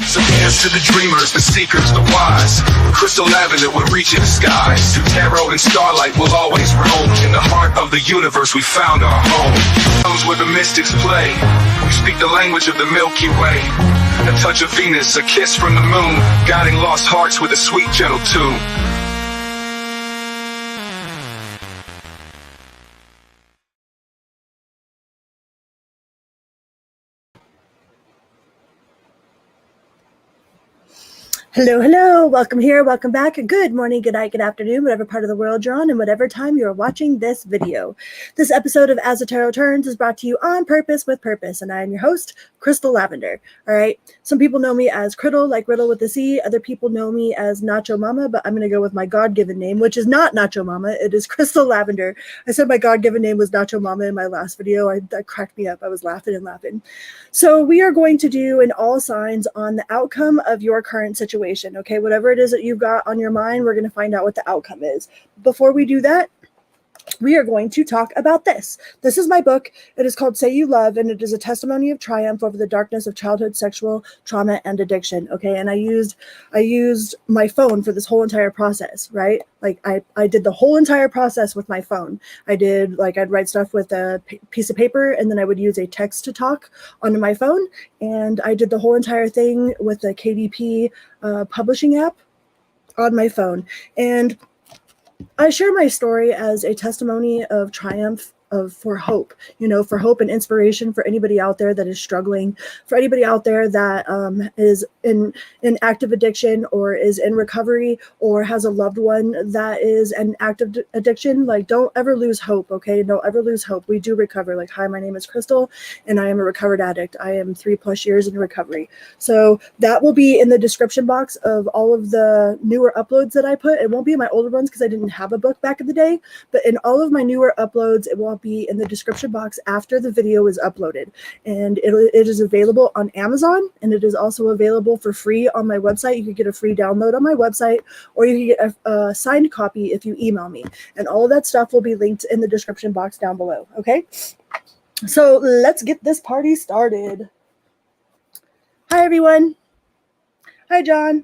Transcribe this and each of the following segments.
So here's to the dreamers, the seekers, the wise. Crystal lavender will reach in the skies. Through tarot and starlight will always roam. In the heart of the universe we found our home. Comes where the mystics play. We speak the language of the Milky Way. A touch of Venus, a kiss from the moon, guiding lost hearts with a sweet gentle tune. Hello, hello, welcome here, welcome back. Good morning, good night, good afternoon, whatever part of the world you're on and whatever time you're watching this video. This episode of As the Tarot Turns is brought to you on purpose with purpose, and I am your host, Crystal Lavender. All right, some people know me as Criddle, like Riddle with the C. Other people know me as Nacho Mama, but I'm going to go with my God-given name, which is not Nacho Mama. It is Crystal Lavender. I said my God-given name was Nacho Mama in my last video. That cracked me up. I was laughing and laughing. So we are going to do an all signs on the outcome of your current situation. Okay, whatever it is that you've got on your mind, we're going to find out what the outcome is. Before we do that, we are going to talk about this. This is my book. It is called Say You Love, and it is a testimony of triumph over the darkness of childhood sexual trauma and addiction. Okay, and I used my phone for this whole entire process, right? Like I did the whole entire process with my phone. I'd write stuff with a piece of paper, and then I would use a text to talk onto my phone, and I did the whole entire thing with the KDP publishing app on my phone. And I share my story as a testimony of triumph, for hope, for hope and inspiration for anybody out there that is struggling, for anybody out there that is in active addiction or is in recovery or has a loved one that is in active addiction. Like, don't ever lose hope, okay? Don't ever lose hope. We do recover. Like, hi, my name is Crystal, and I am a recovered addict. I am 3+ years in recovery. So that will be in the description box of all of the newer uploads that I put. It won't be in my older ones because I didn't have a book back in the day, but in all of my newer uploads, it will be in the description box after the video is uploaded. And it is available on Amazon, and it is also available for free on my website. You could get a free download on my website, or you can get a signed copy if you email me. And all of that stuff will be linked in the description box down below. Okay, so let's get this party started. Hi, everyone. Hi, John.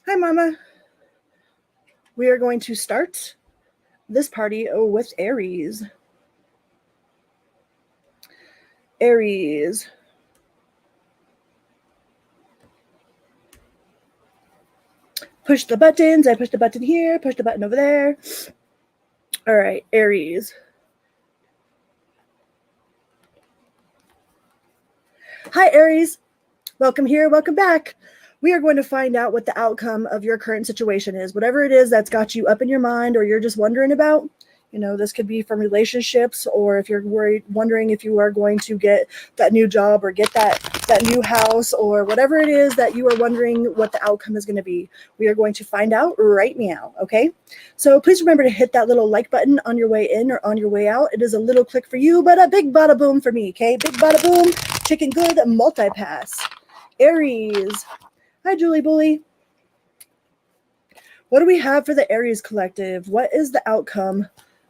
Hi, Mama. We are going to start this party with Aries. Aries. Push the buttons. I push the button here, push the button over there. All right, Aries. Hi, Aries. Welcome here, welcome back. We are going to find out what the outcome of your current situation is. Whatever it is that's got you up in your mind or you're just wondering about. This could be from relationships, or if you're wondering if you are going to get that new job or get that new house, or whatever it is that you are wondering what the outcome is going to be. We are going to find out right now, okay? So please remember to hit that little like button on your way in or on your way out. It is a little click for you, but a big bada boom for me, okay? Big bada boom, chicken good, multi-pass. Aries. Hi, Julie Bully. What do we have for the Aries collective? What is the outcome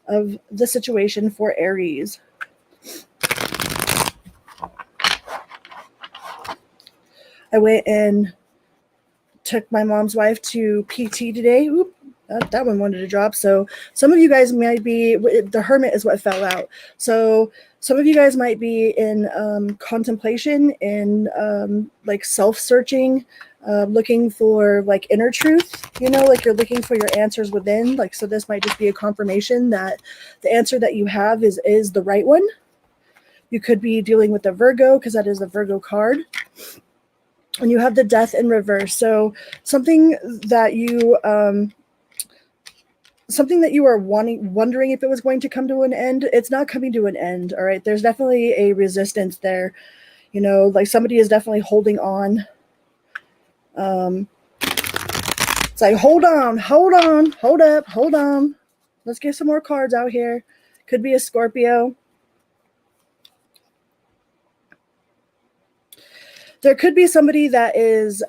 of the situation for Aries? I went and took my mom's wife to PT today. Oop, that one wanted to drop. So some of you guys might be, the Hermit is what fell out. So some of you guys might be in contemplation, in like self-searching, looking for like inner truth, like you're looking for your answers within. Like, so this might just be a confirmation that the answer that you have is the right one. You could be dealing with the Virgo, because that is the Virgo card. And you have the Death in reverse. So something that you are wondering if it was going to come to an end. It's not coming to an end. All right. There's definitely a resistance there. Like somebody is definitely holding on. It's like, hold on, hold up, hold on. Let's get some more cards out here. Could be a Scorpio. There could be somebody that is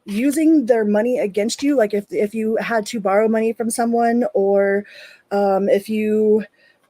using their money against you. Like if you had to borrow money from someone, or if you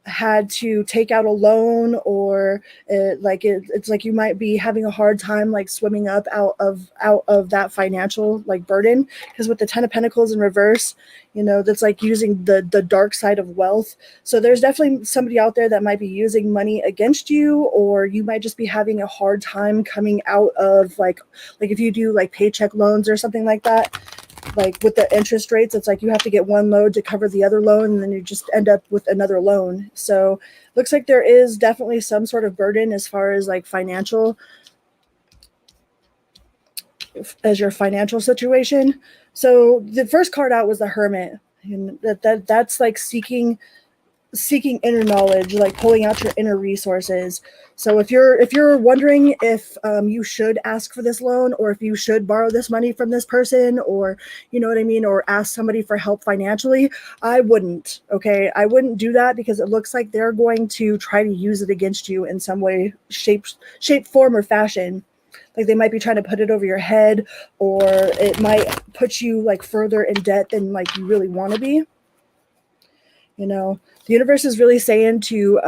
had to take out a loan, or it's like you might be having a hard time like swimming up out of that financial like burden, because with the 10 of Pentacles in reverse, that's like using the dark side of wealth. So there's definitely somebody out there that might be using money against you, or you might just be having a hard time coming out of like if you do like paycheck loans or something like that. Like with the interest rates, it's like you have to get one loan to cover the other loan, and then you just end up with another loan. So looks like there is definitely some sort of burden as far as like financial, as your financial situation. So the first card out was the Hermit, and that's like seeking inner knowledge, like pulling out your inner resources. So if you're wondering if you should ask for this loan, or if you should borrow this money from this person, or you know what I mean, or ask somebody for help financially, I wouldn't. Okay, I wouldn't do that, because it looks like they're going to try to use it against you in some way, shape, form, or fashion. Like they might be trying to put it over your head, or it might put you like further in debt than like you really want to be. The universe is really saying to,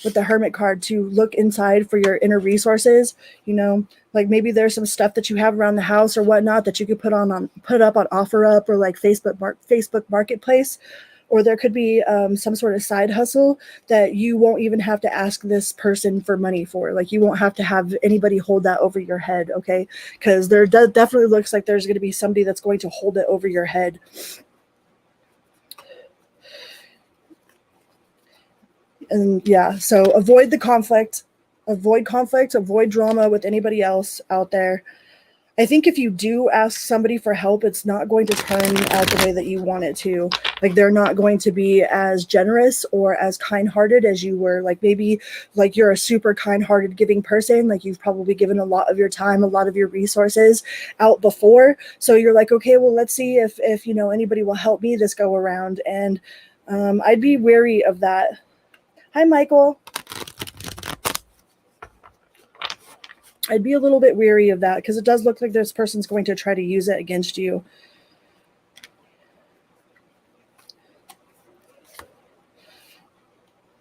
with the Hermit card, to look inside for your inner resources. Like maybe there's some stuff that you have around the house or whatnot that you could put up on OfferUp, or like Facebook Marketplace, or there could be some sort of side hustle that you won't even have to ask this person for money for. Like you won't have to have anybody hold that over your head, okay? Because there definitely looks like there's going to be somebody that's going to hold it over your head. And yeah, so avoid the conflict, avoid drama with anybody else out there. I think if you do ask somebody for help, it's not going to turn out the way that you want it to. Like they're not going to be as generous or as kind-hearted as you were. Like maybe like you're a super kind-hearted giving person. Like you've probably given a lot of your time, a lot of your resources out before. So you're like, okay, well, let's see if anybody will help me this go around. And I'd be wary of that. Hi, Michael. I'd be a little bit weary of that, because it does look like this person's going to try to use it against you.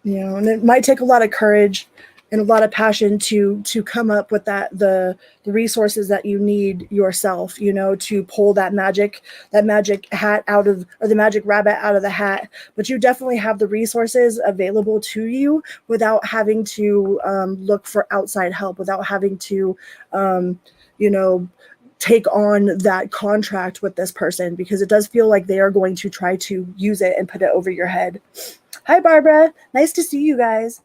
And it might take a lot of courage and a lot of passion to come up with the resources that you need yourself, to pull that magic hat out of, or the magic rabbit out of the hat. But you definitely have the resources available to you without having to look for outside help, without having to, take on that contract with this person, because it does feel like they are going to try to use it and put it over your head. Hi, Barbara. Nice to see you guys.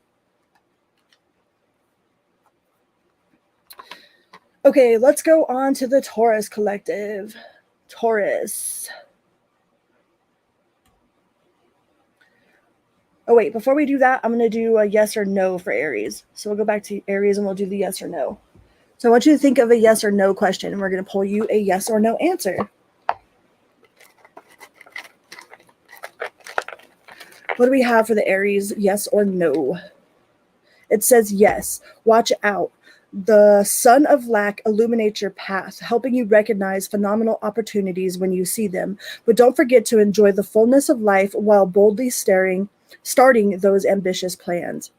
Okay, let's go on to the Taurus collective. Taurus. Oh, wait, before we do that, I'm going to do a yes or no for Aries. So we'll go back to Aries and we'll do the yes or no. So I want you to think of a yes or no question, and we're going to pull you a yes or no answer. What do we have for the Aries, yes or no? It says yes. Watch out. The sun of lack illuminates your path, helping you recognize phenomenal opportunities when you see them. But don't forget to enjoy the fullness of life while boldly starting those ambitious plans.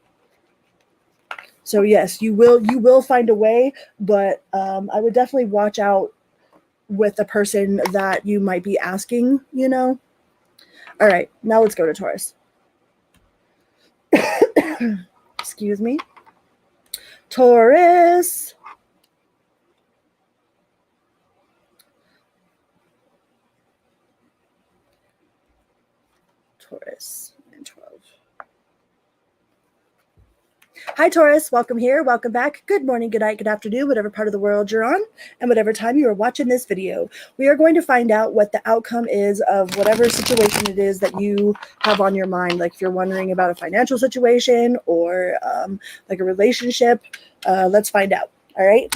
So yes, you will find a way, but I would definitely watch out with the person that you might be asking, All right, now let's go to Taurus. Excuse me. Taurus. Taurus and 12. Hi, Taurus. Welcome here. Welcome back. Good morning, good night, good afternoon, whatever part of the world you're on, and whatever time you are watching this video. We are going to find out what the outcome is of whatever situation it is that you have on your mind. Like if you're wondering about a financial situation or like a relationship, let's find out. All right.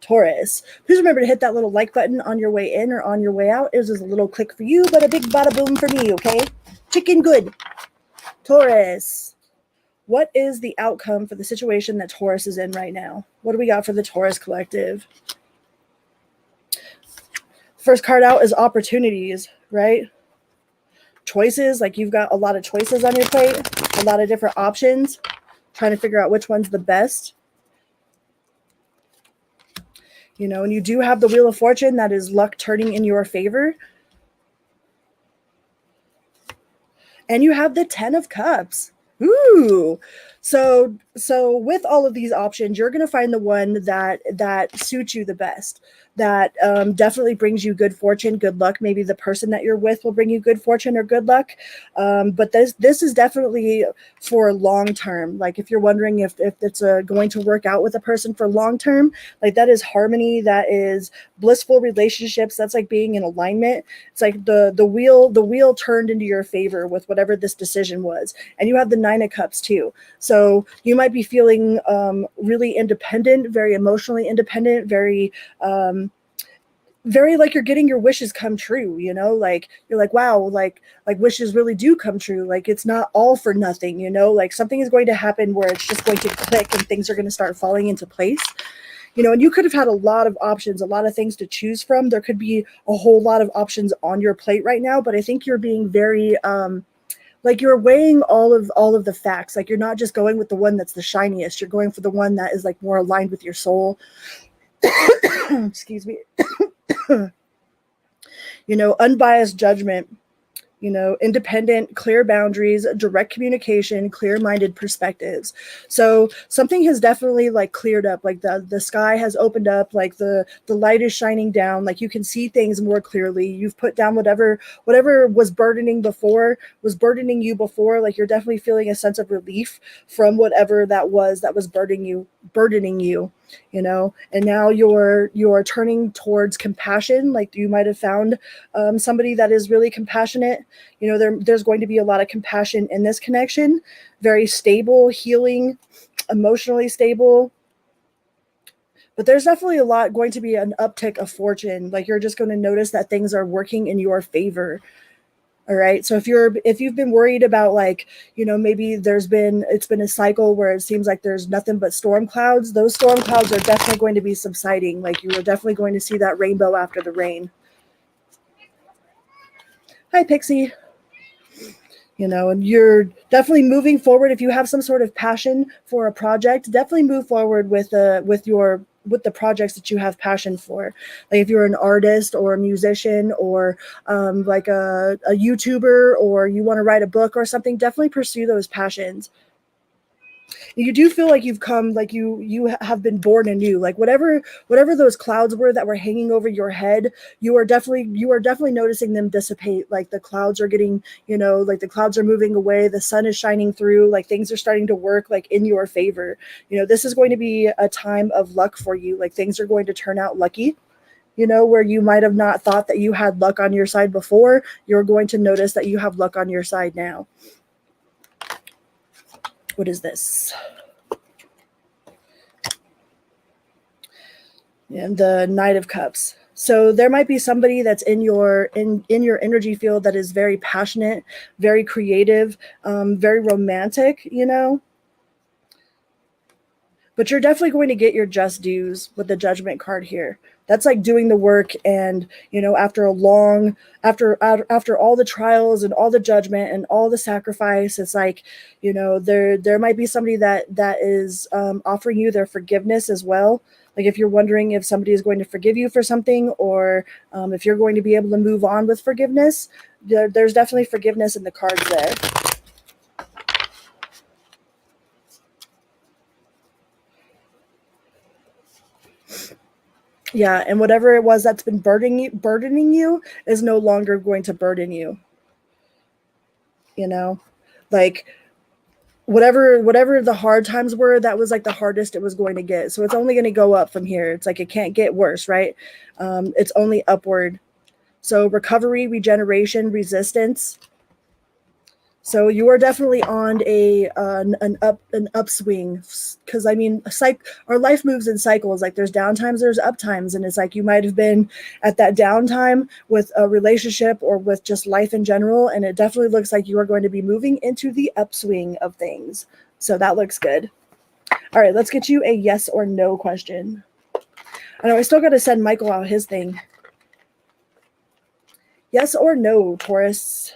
Taurus. Please remember to hit that little like button on your way in or on your way out. It was just a little click for you, but a big bada boom for me, okay? Chicken good. Taurus. What is the outcome for the situation that Taurus is in right now? What do we got for the Taurus collective? First card out is opportunities, right? choices, like you've got a lot of choices on your plate, a lot of different options, trying to figure out which one's the best. You know, and you do have the Wheel of Fortune, that is luck turning in your favor. And you have the 10 of Cups. Ooh. So with all of these options, you're going to find the one that suits you the best, that definitely brings you good fortune, good luck. Maybe the person that you're with will bring you good fortune or good luck. But this is definitely for long term. Like if you're wondering if it's going to work out with a person for long term, like that is harmony, that is blissful relationships. That's like being in alignment. It's like the wheel turned into your favor with whatever this decision was. And you have the 9 of Cups too. So you might be feeling really independent, very emotionally independent, very like you're getting your wishes come true, you know, like you're like, wow, like wishes really do come true. Like it's not all for nothing, you know, like something is going to happen where it's just going to click and things are going to start falling into place. You know, and you could have had a lot of options, a lot of things to choose from. There could be a whole lot of options on your plate right now, but I think you're being very like you're weighing all of the facts. Like you're not just going with the one that's the shiniest. You're going for the one that is like more aligned with your soul. Excuse me. You know, unbiased judgment, you know, independent, clear boundaries, direct communication, clear-minded perspectives. So something has definitely like cleared up, like the sky has opened up, like the light is shining down, like you can see things more clearly. You've put down whatever was burdening you before, like you're definitely feeling a sense of relief from whatever that was burdening you, you know, and now you're turning towards compassion. Like you might have found somebody that is really compassionate. You know, there's going to be a lot of compassion in this connection, very stable, healing, emotionally stable. But there's definitely going to be an uptick of fortune. Like you're just going to notice that things are working in your favor. All right. So if you've been worried about, like, you know, maybe it's been a cycle where it seems like there's nothing but storm clouds, those storm clouds are definitely going to be subsiding. Like you are definitely going to see that rainbow after the rain. Hi, Pixie. You know, and you're definitely moving forward. If you have some sort of passion for a project, definitely move forward with the projects that you have passion for. Like if you're an artist or a musician or like a YouTuber, or you want to write a book or something, definitely pursue those passions. You do feel like you've come, like you have been born anew. Like whatever those clouds were that were hanging over your head, you are definitely noticing them dissipate. Like the clouds are getting, you know, like the clouds are moving away, the sun is shining through, like things are starting to work like in your favor. You know, this is going to be a time of luck for you. Like things are going to turn out lucky. You know, where you might have not thought that you had luck on your side before, you're going to notice that you have luck on your side now. What is this? And the Knight of Cups. So there might be somebody that's in your energy field that is very passionate, very creative, very romantic, you know. But you're definitely going to get your just dues with the Judgment card here. That's like doing the work, and you know, after all the trials and all the judgment and all the sacrifice, it's like, you know, there might be somebody that is offering you their forgiveness as well. Like if you're wondering if somebody is going to forgive you for something, or if you're going to be able to move on with forgiveness, there's definitely forgiveness in the cards there. Yeah, and whatever it was that's been burdening you is no longer going to burden you. You know, like whatever the hard times were, that was like the hardest it was going to get. So it's only going to go up from here. It's like it can't get worse, right? It's only upward. So recovery, regeneration, resistance. So you are definitely on an upswing, because I mean, our life moves in cycles. Like there's downtimes, there's uptimes, and it's like you might have been at that downtime with a relationship or with just life in general, and it definitely looks like you are going to be moving into the upswing of things. So that looks good. All right, let's get you a yes or no question. I know I still got to send Michael out his thing. Yes or no, Taurus?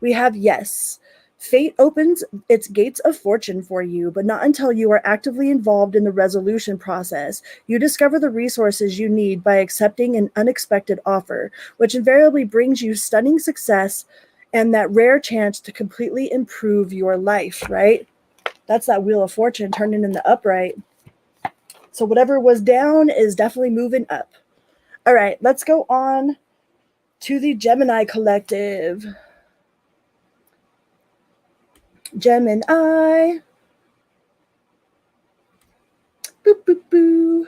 We have yes. Fate opens its gates of fortune for you, but not until you are actively involved in the resolution process. You discover the resources you need by accepting an unexpected offer, which invariably brings you stunning success and that rare chance to completely improve your life, right? That's that Wheel of Fortune turning in the upright. So whatever was down is definitely moving up. All right, let's go on to the Gemini collective. Gemini. Boop, boop, boo.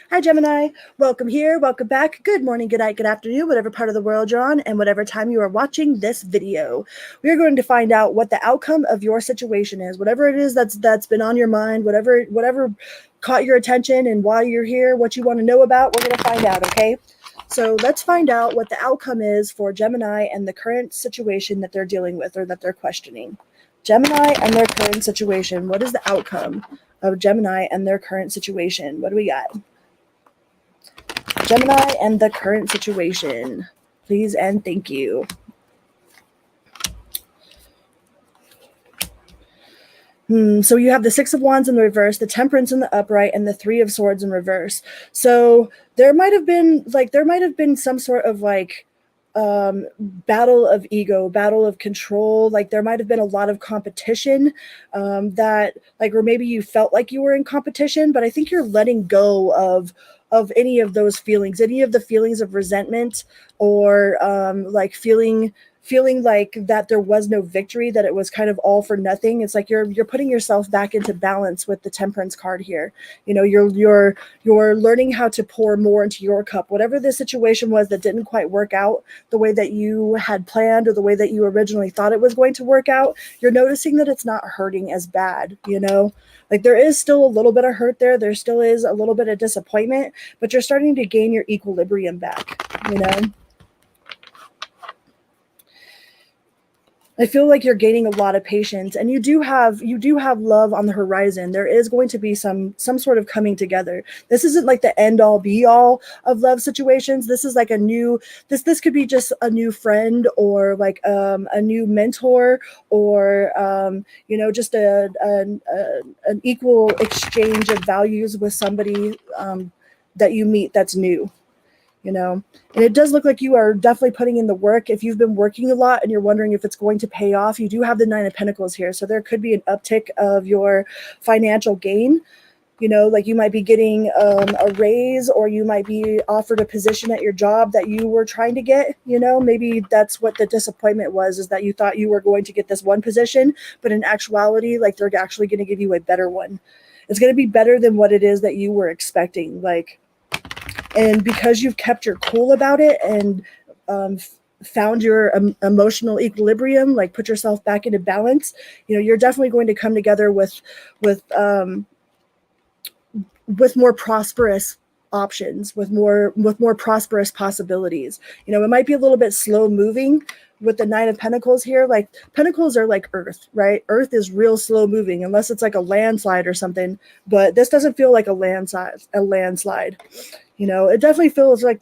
Hi, Gemini. Welcome here. Welcome back. Good morning, good night, good afternoon, whatever part of the world you're on, and whatever time you are watching this video. We are going to find out what the outcome of your situation is. Whatever it is that's been on your mind, whatever caught your attention, and while you're here, what you want to know about, we're going to find out, okay? So let's find out what the outcome is for Gemini and the current situation that they're dealing with or that they're questioning. Gemini and their current situation. What is the outcome of Gemini and their current situation? What do we got? Gemini and the current situation. Please and thank you. So you have the Six of Wands in the reverse, the Temperance in the upright, and the Three of Swords in reverse. So there might have been some sort of like battle of ego, battle of control. Like there might have been a lot of competition that like, or maybe you felt like you were in competition, but I think you're letting go of any of those feelings, any of the feelings of resentment or like feeling like that there was no victory, that it was kind of all for nothing. It's like you're putting yourself back into balance with the Temperance card here. You know, you're learning how to pour more into your cup. Whatever the situation was that didn't quite work out the way that you had planned or the way that you originally thought it was going to work out, you're noticing that it's not hurting as bad, you know? Like there is still a little bit of hurt there. There still is a little bit of disappointment, but you're starting to gain your equilibrium back, you know? I feel like you're gaining a lot of patience, and you do have love on the horizon. There is going to be some sort of coming together. This isn't like the end all be all of love situations. This is like a new this could be just a new friend or like a new mentor or you know, just an equal exchange of values with somebody that you meet that's new. You know, and it does look like you are definitely putting in the work. If you've been working a lot and you're wondering if it's going to pay off, you do have the Nine of Pentacles here. So there could be an uptick of your financial gain. You know, like you might be getting a raise, or you might be offered a position at your job that you were trying to get. You know, maybe that's what the disappointment was, is that you thought you were going to get this one position, but in actuality, like they're actually going to give you a better one. It's going to be better than what it is that you were expecting. Like, and because you've kept your cool about it and found your emotional equilibrium, like put yourself back into balance, you know, you're definitely going to come together with more prosperous options, with more prosperous possibilities. You know, it might be a little bit slow moving with the Nine of Pentacles here. Like Pentacles are like Earth, right? Earth is real slow moving unless it's like a landslide or something, but this doesn't feel like a landslide. You know, it definitely feels like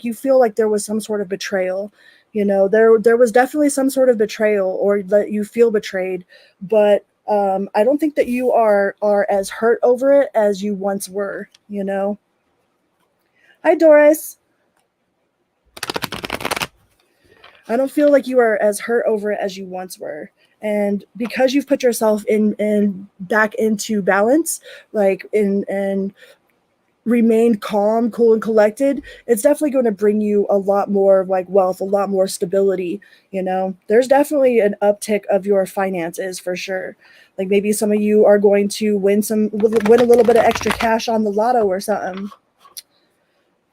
you feel like there was some sort of betrayal. You know, there was definitely some sort of betrayal, or that you feel betrayed, but I don't think that you are as hurt over it as you once were, you know. Hi, Doris. I don't feel like you are as hurt over it as you once were. And because you've put yourself in back into balance, like and remained calm, cool, and collected, it's definitely going to bring you a lot more like wealth, a lot more stability. You know, there's definitely an uptick of your finances for sure. Like maybe some of you are going to win a little bit of extra cash on the lotto or something.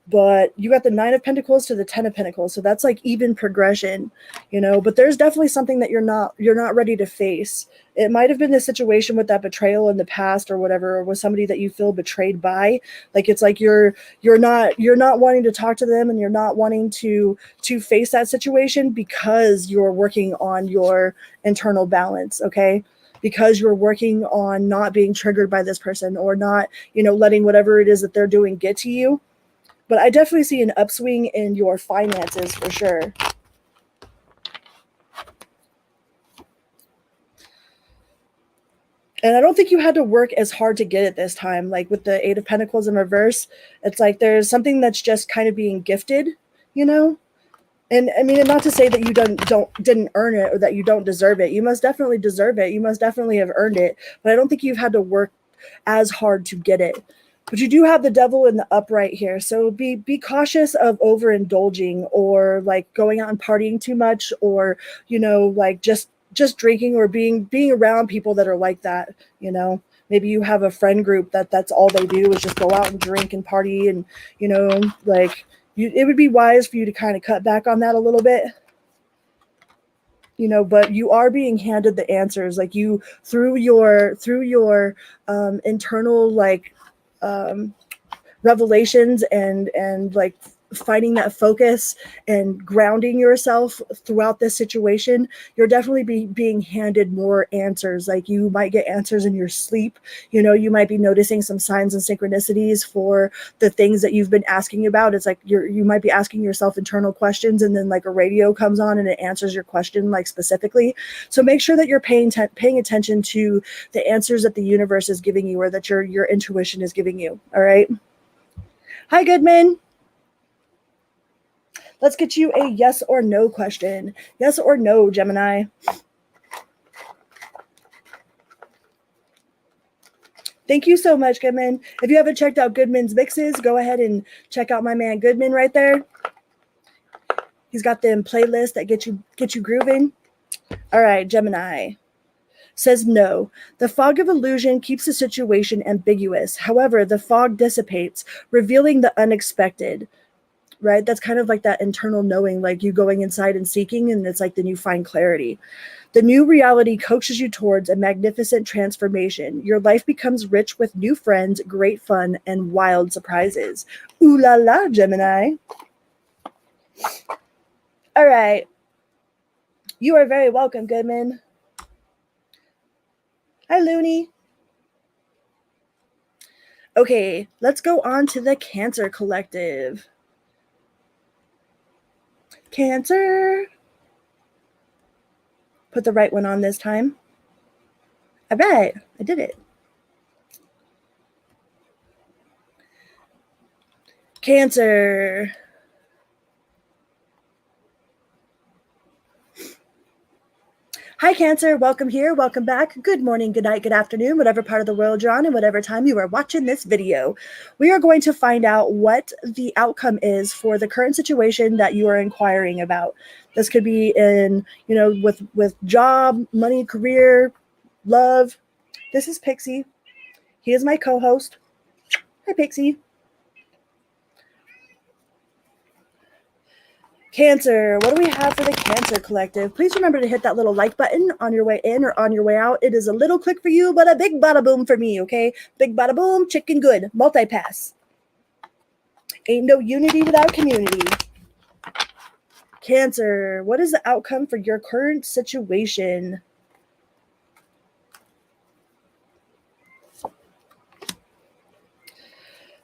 But you got the Nine of Pentacles to the Ten of Pentacles, so that's like even progression, you know. But there's definitely something that you're not ready to face. It might have been the situation with that betrayal in the past or whatever, or with somebody that you feel betrayed by. Like it's like you're not wanting to talk to them, and you're not wanting to face that situation because you're working on your internal balance. Okay, because you're working on not being triggered by this person or not, letting whatever it is that they're doing get to you. But I definitely see an upswing in your finances for sure. And I don't think you had to work as hard to get it this time. Like with the Eight of Pentacles in reverse, it's like there's something that's just kind of being gifted, And I mean, and not to say that you didn't earn it or that you don't deserve it. You most definitely deserve it. You most definitely have earned it. But I don't think you've had to work as hard to get it. But you do have the devil in the upright here. So be cautious of overindulging or like going out and partying too much or, like just drinking or being around people that are like that, Maybe you have a friend group that's all they do is just go out and drink and party and, it would be wise for you to kind of cut back on that a little bit, but you are being handed the answers, like you through your internal revelations and like finding that focus and grounding yourself throughout this situation. You're definitely being handed more answers. Like you might get answers in your sleep. You might be noticing some signs and synchronicities for the things that you've been asking about. It's like you might be asking yourself internal questions and then like a radio comes on and it answers your question like specifically. So make sure that you're paying attention to the answers that the universe is giving you or that your intuition is giving you. All right. Hi, Goodman. Let's get you a yes or no question. Yes or no, Gemini. Thank you so much, Goodman. If you haven't checked out Goodman's mixes, go ahead and check out my man Goodman right there. He's got them playlists that get you grooving. All right, Gemini says no. The fog of illusion keeps the situation ambiguous. However, the fog dissipates, revealing the unexpected. Right? That's kind of like that internal knowing, like you going inside and seeking, and it's like then you find clarity. The new reality coaxes you towards a magnificent transformation. Your life becomes rich with new friends, great fun, and wild surprises. Ooh la la, Gemini. All right. You are very welcome, Goodman. Hi, Looney. Okay, let's go on to the Cancer Collective. Cancer. Put the right one on this time. All right, I did it. Cancer. Hi, Cancer. Welcome here. Welcome back. Good morning, good night, good afternoon, whatever part of the world you're on and whatever time you are watching this video. We are going to find out what the outcome is for the current situation that you are inquiring about. This could be in, with job, money, career, love. This is Pixie. He is my co-host. Hi, Pixie. Cancer, what do we have for the Cancer Collective? Please remember to hit that little like button on your way in or on your way out. It is a little click for you, but a big bada boom for me, okay? Big bada boom, chicken good, multi-pass. Ain't no unity without community. Cancer, what is the outcome for your current situation?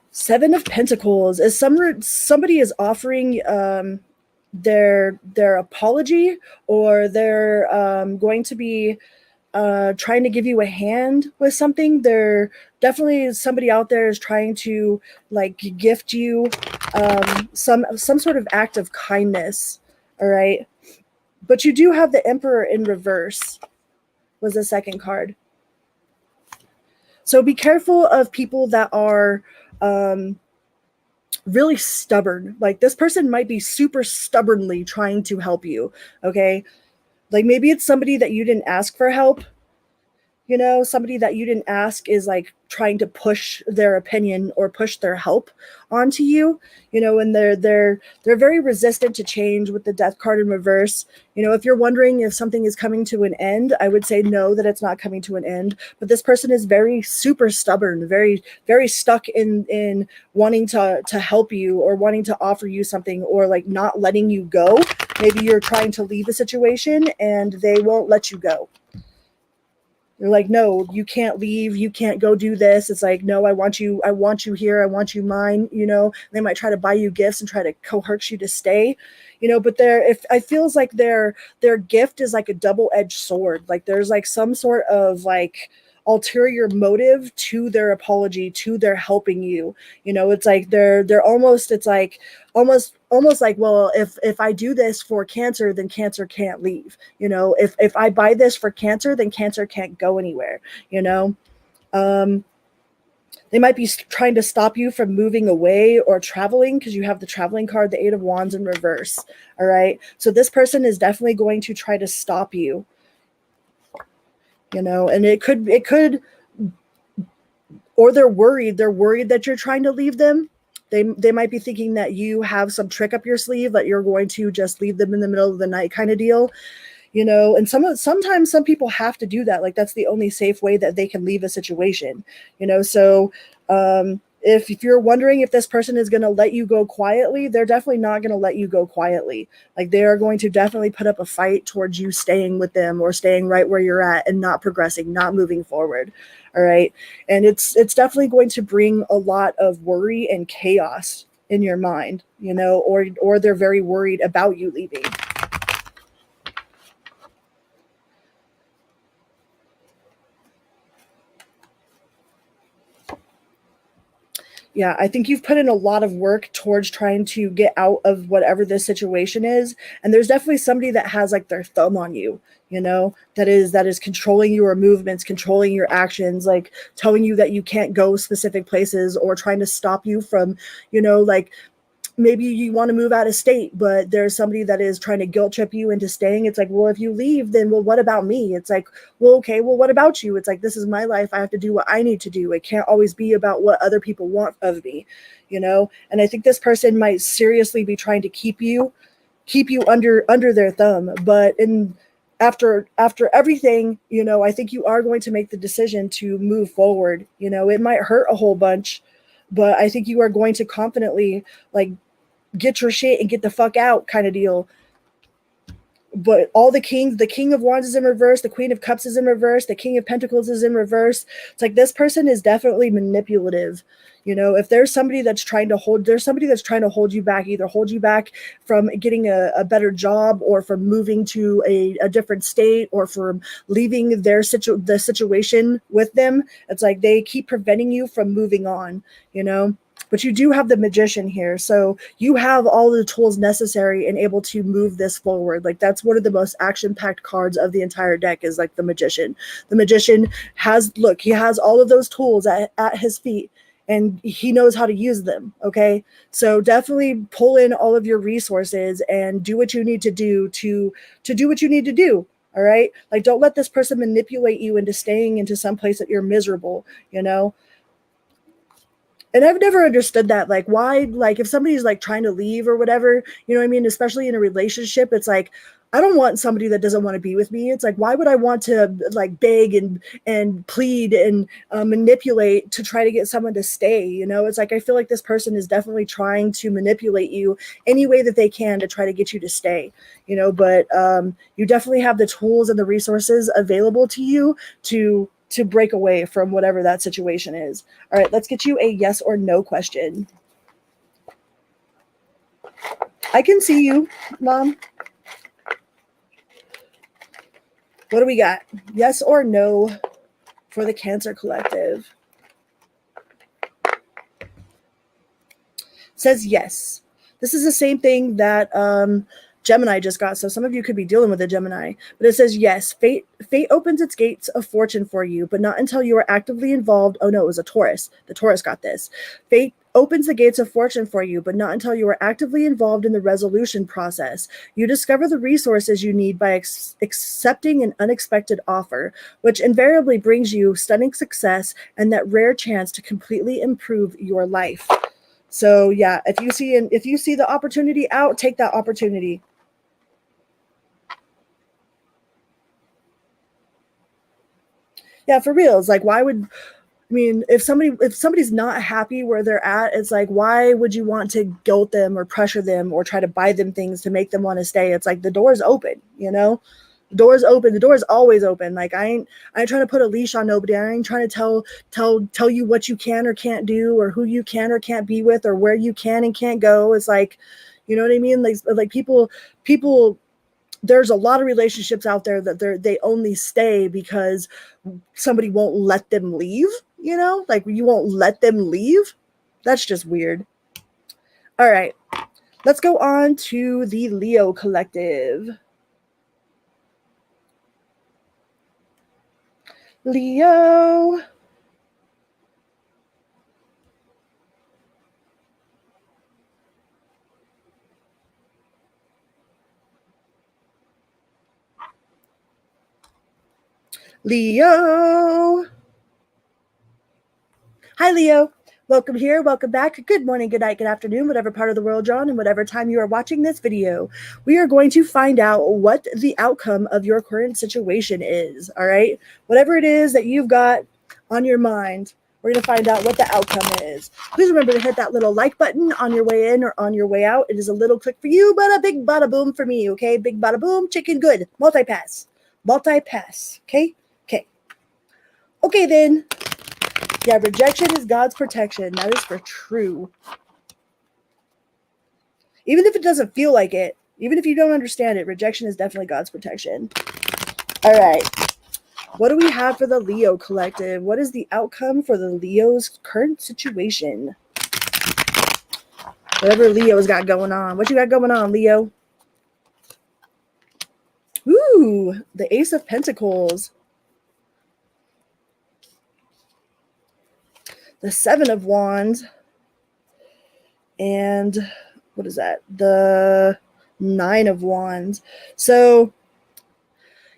Seven of Pentacles. Is somebody is offering their apology, or they're going to be trying to give you a hand with something. There definitely somebody out there is trying to like gift you some sort of act of kindness. All right, but you do have the Emperor in reverse was the second card. So be careful of people that are really stubborn. Like this person might be super stubbornly trying to help you. Okay. Like maybe it's somebody that you didn't ask for help. Somebody that you didn't ask is like trying to push their opinion or push their help onto you, and they're very resistant to change with the Death card in reverse. If you're wondering if something is coming to an end, I would say no, that it's not coming to an end. But this person is very super stubborn, very, very stuck in wanting to help you or wanting to offer you something or like not letting you go. Maybe you're trying to leave a situation and they won't let you go. They're like, no, you can't leave. You can't go do this. It's like, no, I want you here. I want you mine. They might try to buy you gifts and try to coerce you to stay, but if I feels like their gift is like a double-edged sword. Like there's like some sort of like ulterior motive to their apology, to their helping you. It's like they're almost, it's like almost like, well, if I do this for Cancer, then Cancer can't leave. If I buy this for Cancer, then Cancer can't go anywhere. They might be trying to stop you from moving away or traveling, because you have the traveling card, the Eight of Wands in reverse. All right. So this person is definitely going to try to stop you. And it could, or they're worried that you're trying to leave them. They might be thinking that you have some trick up your sleeve, that you're going to just leave them in the middle of the night kind of deal. And sometimes some people have to do that. Like that's the only safe way that they can leave a situation. So if you're wondering if this person is going to let you go quietly, they're definitely not going to let you go quietly. Like they are going to definitely put up a fight towards you staying with them, or staying right where you're at and not progressing, not moving forward. All right. And it's definitely going to bring a lot of worry and chaos in your mind, or they're very worried about you leaving. Yeah, I think you've put in a lot of work towards trying to get out of whatever this situation is. And there's definitely somebody that has like their thumb on you, that is controlling your movements, controlling your actions, like telling you that you can't go specific places, or trying to stop you from, like maybe you want to move out of state, but there's somebody that is trying to guilt trip you into staying. It's like, well, if you leave, then, well, what about me? It's like, well, okay, well, what about you? It's like, this is my life. I have to do what I need to do. It can't always be about what other people want of me, And I think this person might seriously be trying to keep you under their thumb. But after everything, I think you are going to make the decision to move forward. It might hurt a whole bunch, but I think you are going to confidently like get your shit and get the fuck out kind of deal. But all the King of Wands is in reverse, the Queen of Cups is in reverse, the King of Pentacles is in reverse. It's like this person is definitely manipulative. If there's somebody that's trying to hold you back, either hold you back from getting a better job, or from moving to a different state, or from leaving the situation with them. It's like they keep preventing you from moving on, But you do have the Magician here. So you have all the tools necessary and able to move this forward. Like that's one of the most action-packed cards of the entire deck, is like the Magician. The Magician he has all of those tools at his feet, and he knows how to use them. Okay. So definitely pull in all of your resources and do what you need to do to do what you need to do. All right. Like, don't let this person manipulate you into staying into some place that you're miserable, And I've never understood that. Like, why, like if somebody's like trying to leave or whatever, what I mean? Especially in a relationship, it's like, I don't want somebody that doesn't want to be with me. It's like, why would I want to like beg and plead and manipulate to try to get someone to stay? It's like, I feel like this person is definitely trying to manipulate you any way that they can to try to get you to stay, but you definitely have the tools and the resources available to you to break away from whatever that situation is. All right, let's get you a yes or no question. I can see you, Mom. What do we got? Yes or no for the Cancer Collective? It says yes. This is the same thing that Gemini just got. So some of you could be dealing with a Gemini, but it says yes. Fate opens its gates of fortune for you, but not until you are actively involved. Oh no, it was a Taurus. The Taurus got this. Fate opens the gates of fortune for you, but not until you are actively involved in the resolution process. You discover the resources you need by accepting an unexpected offer, which invariably brings you stunning success and that rare chance to completely improve your life. So yeah, if you see the opportunity out, take that opportunity. Yeah, for real. It's like, if somebody's not happy where they're at, it's like, why would you want to guilt them or pressure them or try to buy them things to make them want to stay? It's like the door's open, The door's open. The door's always open. Like I ain't trying to put a leash on nobody. I ain't trying to tell you what you can or can't do, or who you can or can't be with, or where you can and can't go. It's like, you know what I mean? Like people, there's a lot of relationships out there that they only stay because somebody won't let them leave, you know? Like you won't let them leave. That's just weird. All right. Let's go on to the Leo collective. Leo. Leo. Hi, Leo. Welcome here. Welcome back. Good morning, good night, good afternoon, whatever part of the world you're on and whatever time you are watching this video. We are going to find out what the outcome of your current situation is. All right. Whatever it is that you've got on your mind, we're going to find out what the outcome is. Please remember to hit that little like button on your way in or on your way out. It is a little click for you, but a big bada boom for me. Okay. Big bada boom, chicken good. Multi-pass. Multi-pass. Okay. Okay. Okay, then. Yeah, rejection is God's protection. That is for true. Even if it doesn't feel like it, even if you don't understand it, rejection is definitely God's protection. All right. What do we have for the Leo collective? What is the outcome for the Leo's current situation? Whatever Leo's got going on. What you got going on, Leo? Ooh, the Ace of Pentacles. The Seven of Wands. And what is that? The Nine of Wands. So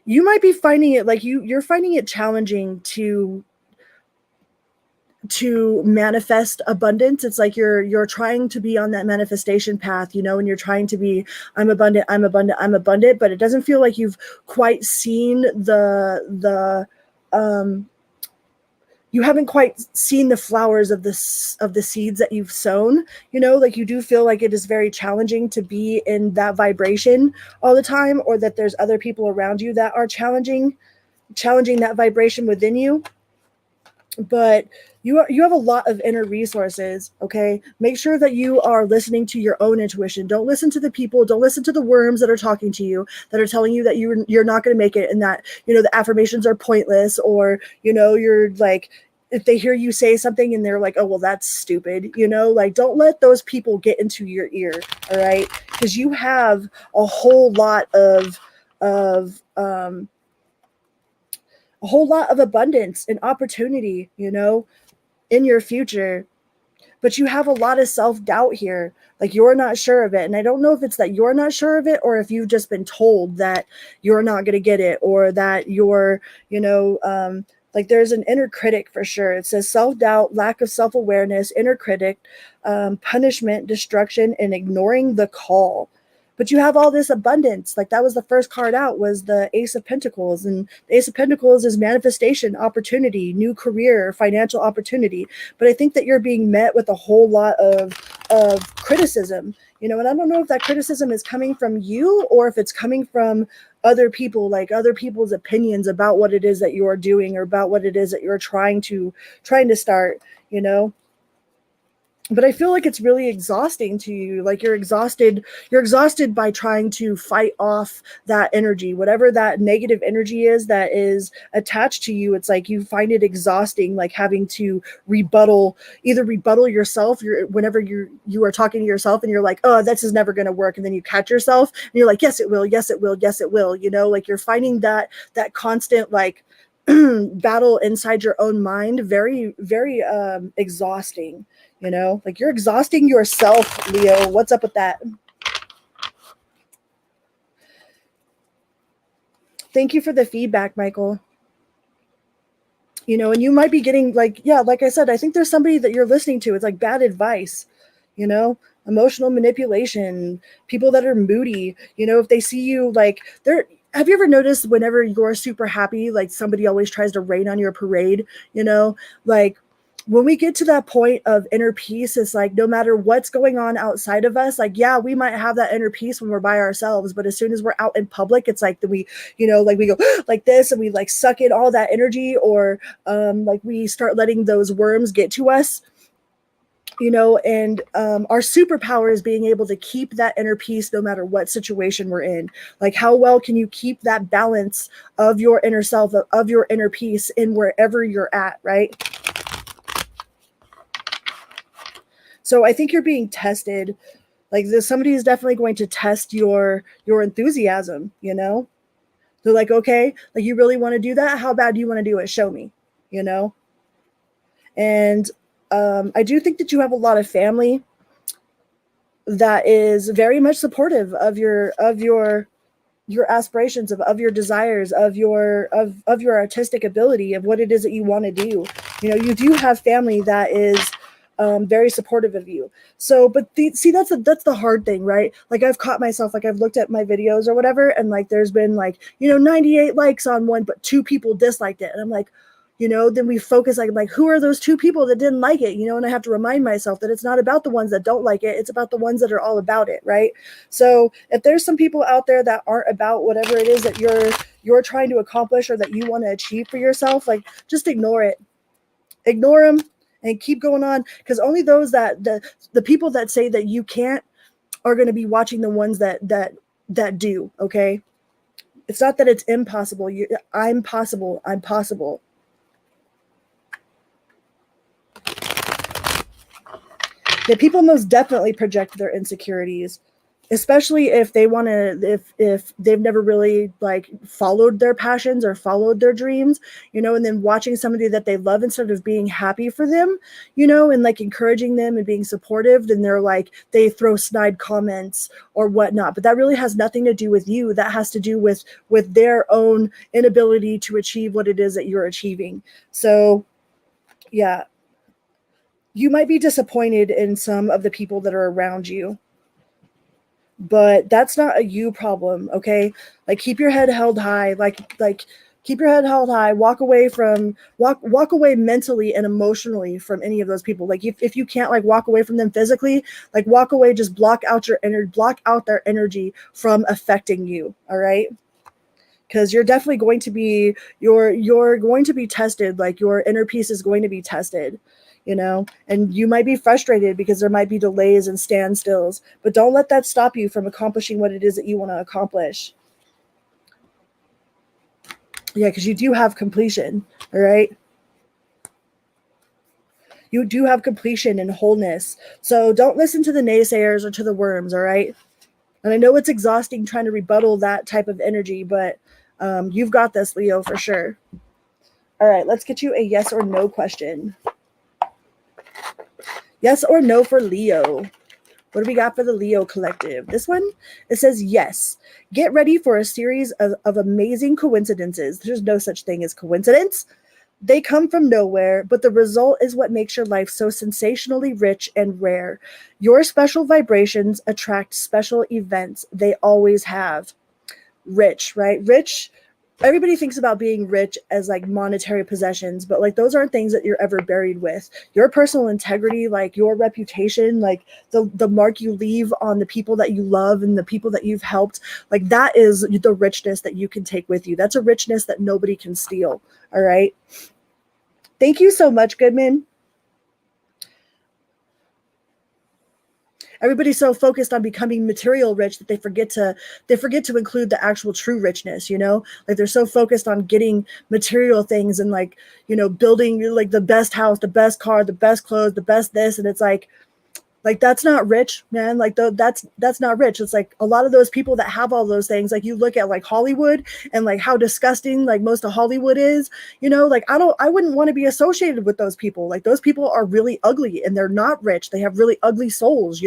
you might be finding it like you're finding it challenging to manifest abundance. It's like you're trying to be on that manifestation path, you know, and you're trying to be, I'm abundant, but it doesn't feel like you've quite seen you haven't quite seen the flowers of the seeds that you've sown, you know, like you do feel like it is very challenging to be in that vibration all the time, or that there's other people around you that are challenging that vibration within you. But you have a lot of inner resources, okay? Make sure that you are listening to your own intuition. Don't listen to the people, don't listen to the worms that are talking to you, that are telling you that you're not going to make it, and that, you know, the affirmations are pointless, or, you know, you're like, if they hear you say something and they're like, oh, well, that's stupid, you know, like, don't let those people get into your ear, all right? Because you have a whole lot of abundance and opportunity, you know, in your future. But you have a lot of self-doubt here. Like you're not sure of it. And I don't know if it's that you're not sure of it, or if you've just been told that you're not going to get it, or that you're, you know, like there's an inner critic for sure. It says self-doubt, lack of self-awareness, inner critic, punishment, destruction, and ignoring the call. But you have all this abundance. Like that was the first card out, was the Ace of Pentacles. And the Ace of Pentacles is manifestation, opportunity, new career, financial opportunity. But I think that you're being met with a whole lot of criticism, you know, and I don't know if that criticism is coming from you or if it's coming from other people, like other people's opinions about what it is that you're doing, or about what it is that you're trying to start, you know. But I feel like it's really exhausting to you. Like you're exhausted by trying to fight off that energy, whatever that negative energy is that is attached to you. It's like you find it exhausting, like having to rebuttal yourself. Whenever you are talking to yourself and you're like, oh, this is never going to work. And then you catch yourself and you're like, yes, it will. Yes, it will. Yes, it will. You know, like you're finding that constant, like, battle inside your own mind very, very exhausting. You know, like you're exhausting yourself, Leo. What's up with that? Thank you for the feedback, Michael. You know, and you might be getting like, yeah, like I said, I think there's somebody that you're listening to. It's like bad advice, you know, emotional manipulation, people that are moody, you know, if they see you like have you ever noticed whenever you're super happy, like somebody always tries to rain on your parade, you know, like when we get to that point of inner peace, it's like no matter what's going on outside of us, like, yeah, we might have that inner peace when we're by ourselves, but as soon as we're out in public, it's like that we, like we go like this and we like suck in all that energy, or like we start letting those worms get to us. And our superpower is being able to keep that inner peace no matter what situation we're in. Like, how well can you keep that balance of your inner self, of your inner peace in wherever you're at, right? So I think you're being tested. Like, somebody is definitely going to test your enthusiasm, They're like, okay, like, you really want to do that? How bad do you want to do it? Show me, And I do think that you have a lot of family that is very much supportive of your aspirations, of your desires, of your artistic ability, of what it is that you want to do. You do have family that is very supportive of you. So, but that's the hard thing, right? Like, I've caught myself, like, I've looked at my videos or whatever, and like there's been like 98 likes on one, but 2 people disliked it, and I'm like, then we focus like who are those 2 people that didn't like it, and I have to remind myself that it's not about the ones that don't like it, it's about the ones that are all about it, right? So if there's some people out there that aren't about whatever it is that you're trying to accomplish or that you want to achieve for yourself, like, just ignore them and keep going on, because only those that the people that say that you can't are going to be watching the ones that do. Okay, it's not that it's impossible. I'm possible. That people most definitely project their insecurities, especially if they want to, if they've never really like followed their passions or followed their dreams, and then watching somebody that they love instead of being happy for them, and like encouraging them and being supportive, then they're like, they throw snide comments or whatnot. But that really has nothing to do with you. That has to do with their own inability to achieve what it is that you're achieving. So yeah, you might be disappointed in some of the people that are around you, but that's not a you problem. Okay, like, keep your head held high, like keep your head held high. Walk away mentally and emotionally from any of those people. Like, if you can't like walk away from them physically, like, walk away, just block out their energy from affecting you. All right, because you're definitely going to be you're going to be tested. Like, your inner peace is going to be tested, and you might be frustrated because there might be delays and standstills, but don't let that stop you from accomplishing what it is that you want to accomplish. Yeah, because you do have completion. All right, you do have completion and wholeness. So don't listen to the naysayers or to the worms. All right, and I know it's exhausting trying to rebuttal that type of energy, but you've got this, Leo, for sure. All right, let's get you a yes or no question. Yes or no for Leo. What do we got for the Leo collective? This one, it says yes. Get ready for a series of amazing coincidences. There's no such thing as coincidence. They come from nowhere, but the result is what makes your life so sensationally rich and rare. Your special vibrations attract special events. They always have. Rich, right? Rich. Everybody thinks about being rich as like monetary possessions, but like those aren't things that you're ever buried with. Your personal integrity, like your reputation, like the mark you leave on the people that you love and the people that you've helped, like that is the richness that you can take with you. That's a richness that nobody can steal. All right. Thank you so much, Goodman. Everybody's so focused on becoming material rich that they forget to include the actual true richness, like they're so focused on getting material things and like, building like the best house, the best car, the best clothes, the best this. And it's like that's not rich, man. Like that's not rich. It's like a lot of those people that have all those things, like you look at like Hollywood and like how disgusting like most of Hollywood is, like I wouldn't want to be associated with those people. Like those people are really ugly and they're not rich. They have really ugly souls,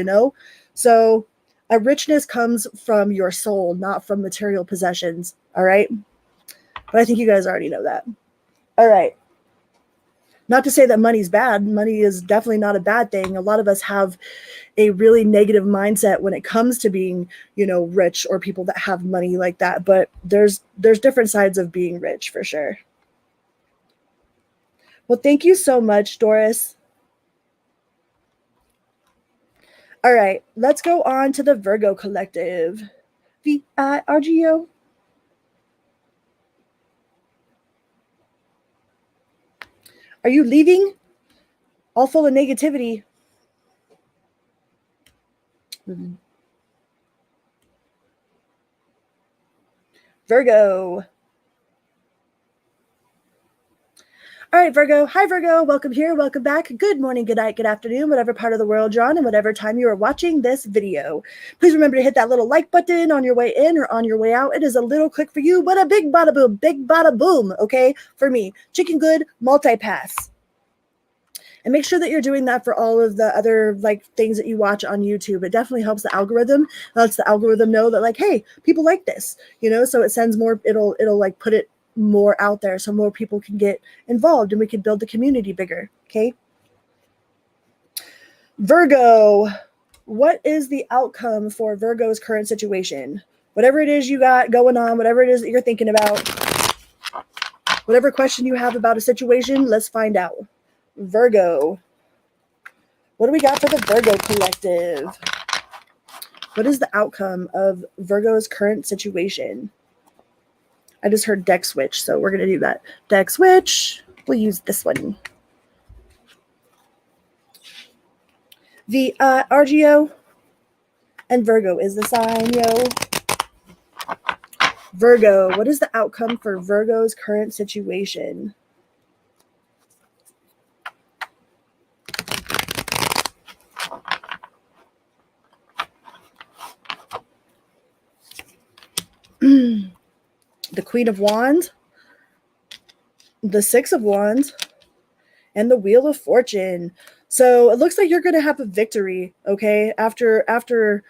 So a richness comes from your soul, not from material possessions. All right. But I think you guys already know that. All right. Not to say that money's bad. Money is definitely not a bad thing. A lot of us have a really negative mindset when it comes to being, rich or people that have money like that. But there's different sides of being rich for sure. Well, thank you so much, Doris. All right, let's go on to the Virgo collective. Virgo. Are you leaving? All full of negativity. Virgo. All right, Virgo. Hi, Virgo. Welcome here. Welcome back. Good morning, good night, good afternoon, whatever part of the world you're on and whatever time you are watching this video. Please remember to hit that little like button on your way in or on your way out. It is a little click for you, but a big bada boom, okay? For me, chicken good, multi-pass. And make sure that you're doing that for all of the other like things that you watch on YouTube. It definitely helps the algorithm. It lets the algorithm know that like, hey, people like this, you know, so it sends more, it'll like put it more out there so more people can get involved and we can build the community bigger. Okay. Virgo, what is the outcome for Virgo's current situation? Whatever it is you got going on, whatever it is that you're thinking about, whatever question you have about a situation, let's find out. Virgo, what do we got for the Virgo collective? What is the outcome of Virgo's current situation? I just heard deck switch, so we're going to do that. Deck switch. We'll use this one. Virgo. And Virgo is the sign, yo. Virgo, what is the outcome for Virgo's current situation? The Queen of Wands, the Six of Wands, and the Wheel of Fortune. So it looks like you're going to have a victory, okay? After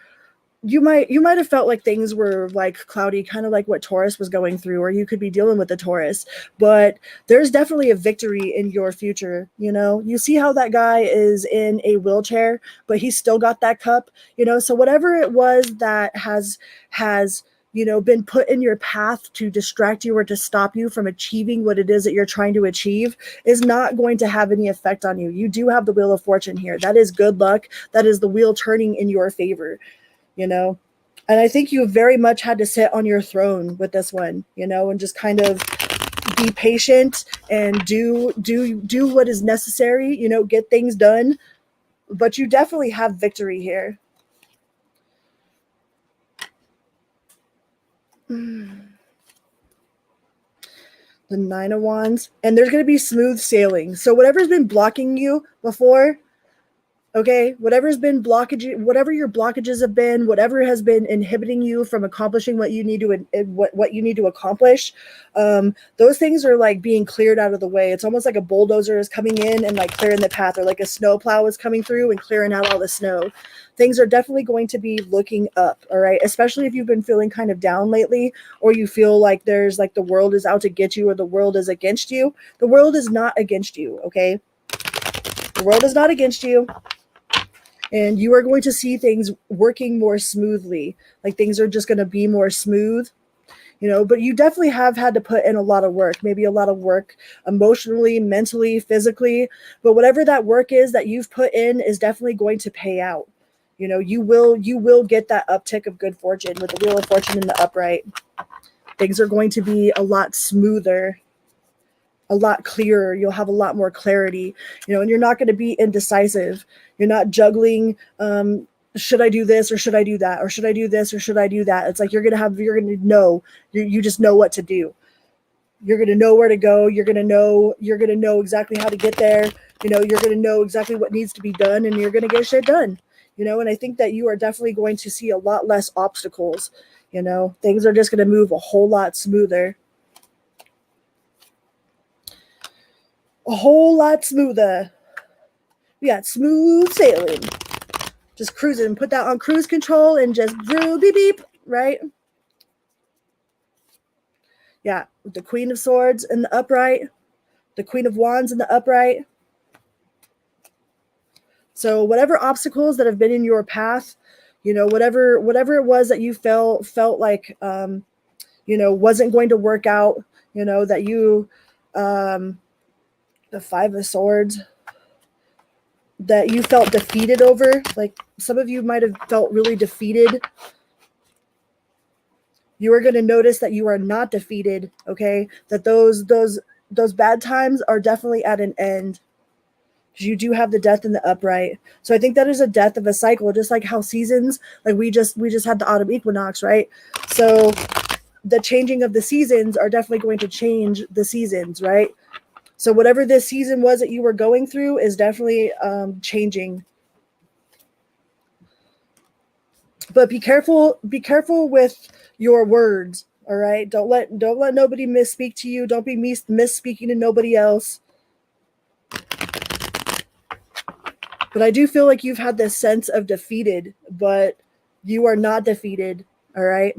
you might have felt like things were like cloudy, kind of like what Taurus was going through, or you could be dealing with the Taurus, but there's definitely a victory in your future. You know, you see how that guy is in a wheelchair, but he's still got that cup, you know, so whatever it was that has, you know, been put in your path to distract you or to stop you from achieving what it is that you're trying to achieve is not going to have any effect on you. You do have the Wheel of Fortune here. That is good luck. That is the wheel turning in your favor, you know? And I think you very much had to sit on your throne with this one, you know, and just kind of be patient and do what is necessary, you know, get things done. But you definitely have victory here. The Nine of Wands, and there's going to be smooth sailing. So whatever's been blocking you before, okay, whatever's been blockage, whatever your blockages have been, whatever has been inhibiting you from accomplishing what you need to what you need to accomplish, those things are like being cleared out of the way. It's almost like a bulldozer is coming in and like clearing the path, or like a snowplow is coming through and clearing out all the snow. Things are definitely going to be looking up, all right? Especially if you've been feeling kind of down lately, or you feel like there's like the world is out to get you or the world is against you. The world is not against you, okay? The world is not against you. And you are going to see things working more smoothly. Like things are just going to be more smooth, you know, but you definitely have had to put in a lot of work, maybe a lot of work emotionally, mentally, physically, but whatever that work is that you've put in is definitely going to pay out. You know, you will get that uptick of good fortune with the Wheel of Fortune in the upright. Things are going to be a lot smoother, a lot clearer. You'll have a lot more clarity, you know, and you're not going to be indecisive. You're not juggling, should I do this or should I do that? Or should I do this or should I do that? It's like you're going to know, you just know what to do. You're going to know where to go. You're going to know exactly how to get there. You know, you're going to know exactly what needs to be done, and you're going to get shit done, you know, and I think that you are definitely going to see a lot less obstacles. You know, things are just going to move a whole lot smoother. A whole lot smoother. We got smooth sailing. Just cruising. Put that on cruise control and just beep beep, right? Yeah, with the Queen of Swords in the upright, the Queen of Wands in the upright. So whatever obstacles that have been in your path, you know, whatever it was that you felt like, you know, wasn't going to work out, you know, that The Five of Swords, that you felt defeated over. Like some of you might have felt really defeated. You are going to notice that you are not defeated, okay? That those bad times are definitely at an end. You do have the Death and the Upright. So I think that is a death of a cycle, just like how seasons, like we just had the autumn equinox, right? So the changing of the seasons are definitely going to change the seasons, right? So whatever this season was that you were going through is definitely changing. But be careful with your words, all right? Don't let nobody misspeak to you. Don't be misspeaking to nobody else. But I do feel like you've had this sense of defeated, but you are not defeated, all right?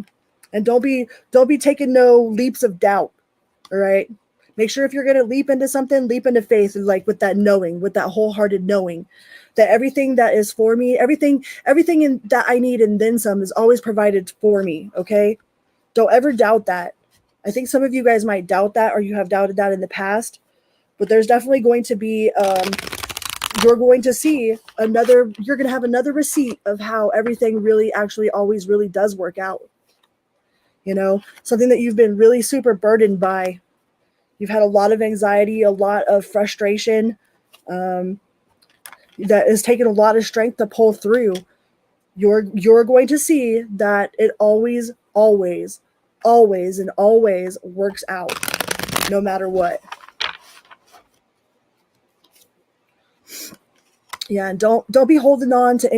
And don't be taking no leaps of doubt, all right? Make sure if you're going to leap into something, leap into faith, and like with that knowing, with that wholehearted knowing that everything that is for me, everything that I need and then some is always provided for me, okay? Don't ever doubt that. I think some of you guys might doubt that, or you have doubted that in the past, but there's definitely going to be, you're going to have another receipt of how everything really actually always really does work out. You know, something that you've been really super burdened by. You've had a lot of anxiety, a lot of frustration, that has taken a lot of strength to pull through. You're going to see that it always and always works out, no matter what. Yeah, and don't be holding on to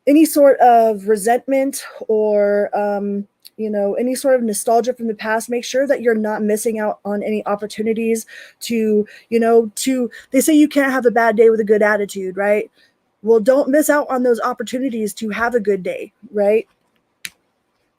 any sort of resentment or any sort of nostalgia from the past. Make sure that you're not missing out on any opportunities to they say you can't have a bad day with a good attitude, right? Well, don't miss out on those opportunities to have a good day, right?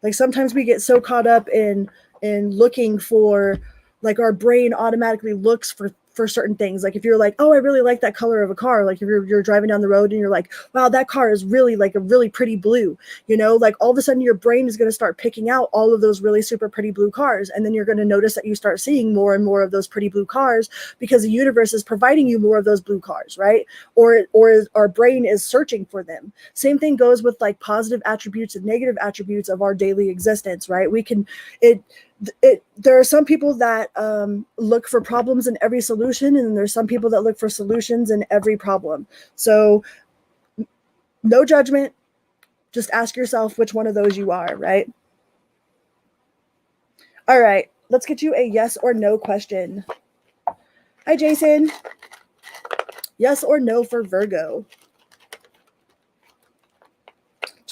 Like sometimes we get so caught up in looking for, like our brain automatically looks for certain things. Like if you're like, oh, I really like that color of a car. Like if you're driving down the road and you're like, wow, that car is really like a really pretty blue, like all of a sudden your brain is going to start picking out all of those really super pretty blue cars. And then you're going to notice that you start seeing more and more of those pretty blue cars because the universe is providing you more of those blue cars, right? Or our brain is searching for them. Same thing goes with like positive attributes and negative attributes of our daily existence, right? There are some people that look for problems in every solution, and there's some people that look for solutions in every problem. So no judgment. Just ask yourself which one of those you are, right? All right, let's get you a yes or no question. Hi, Jason. Yes or no for Virgo?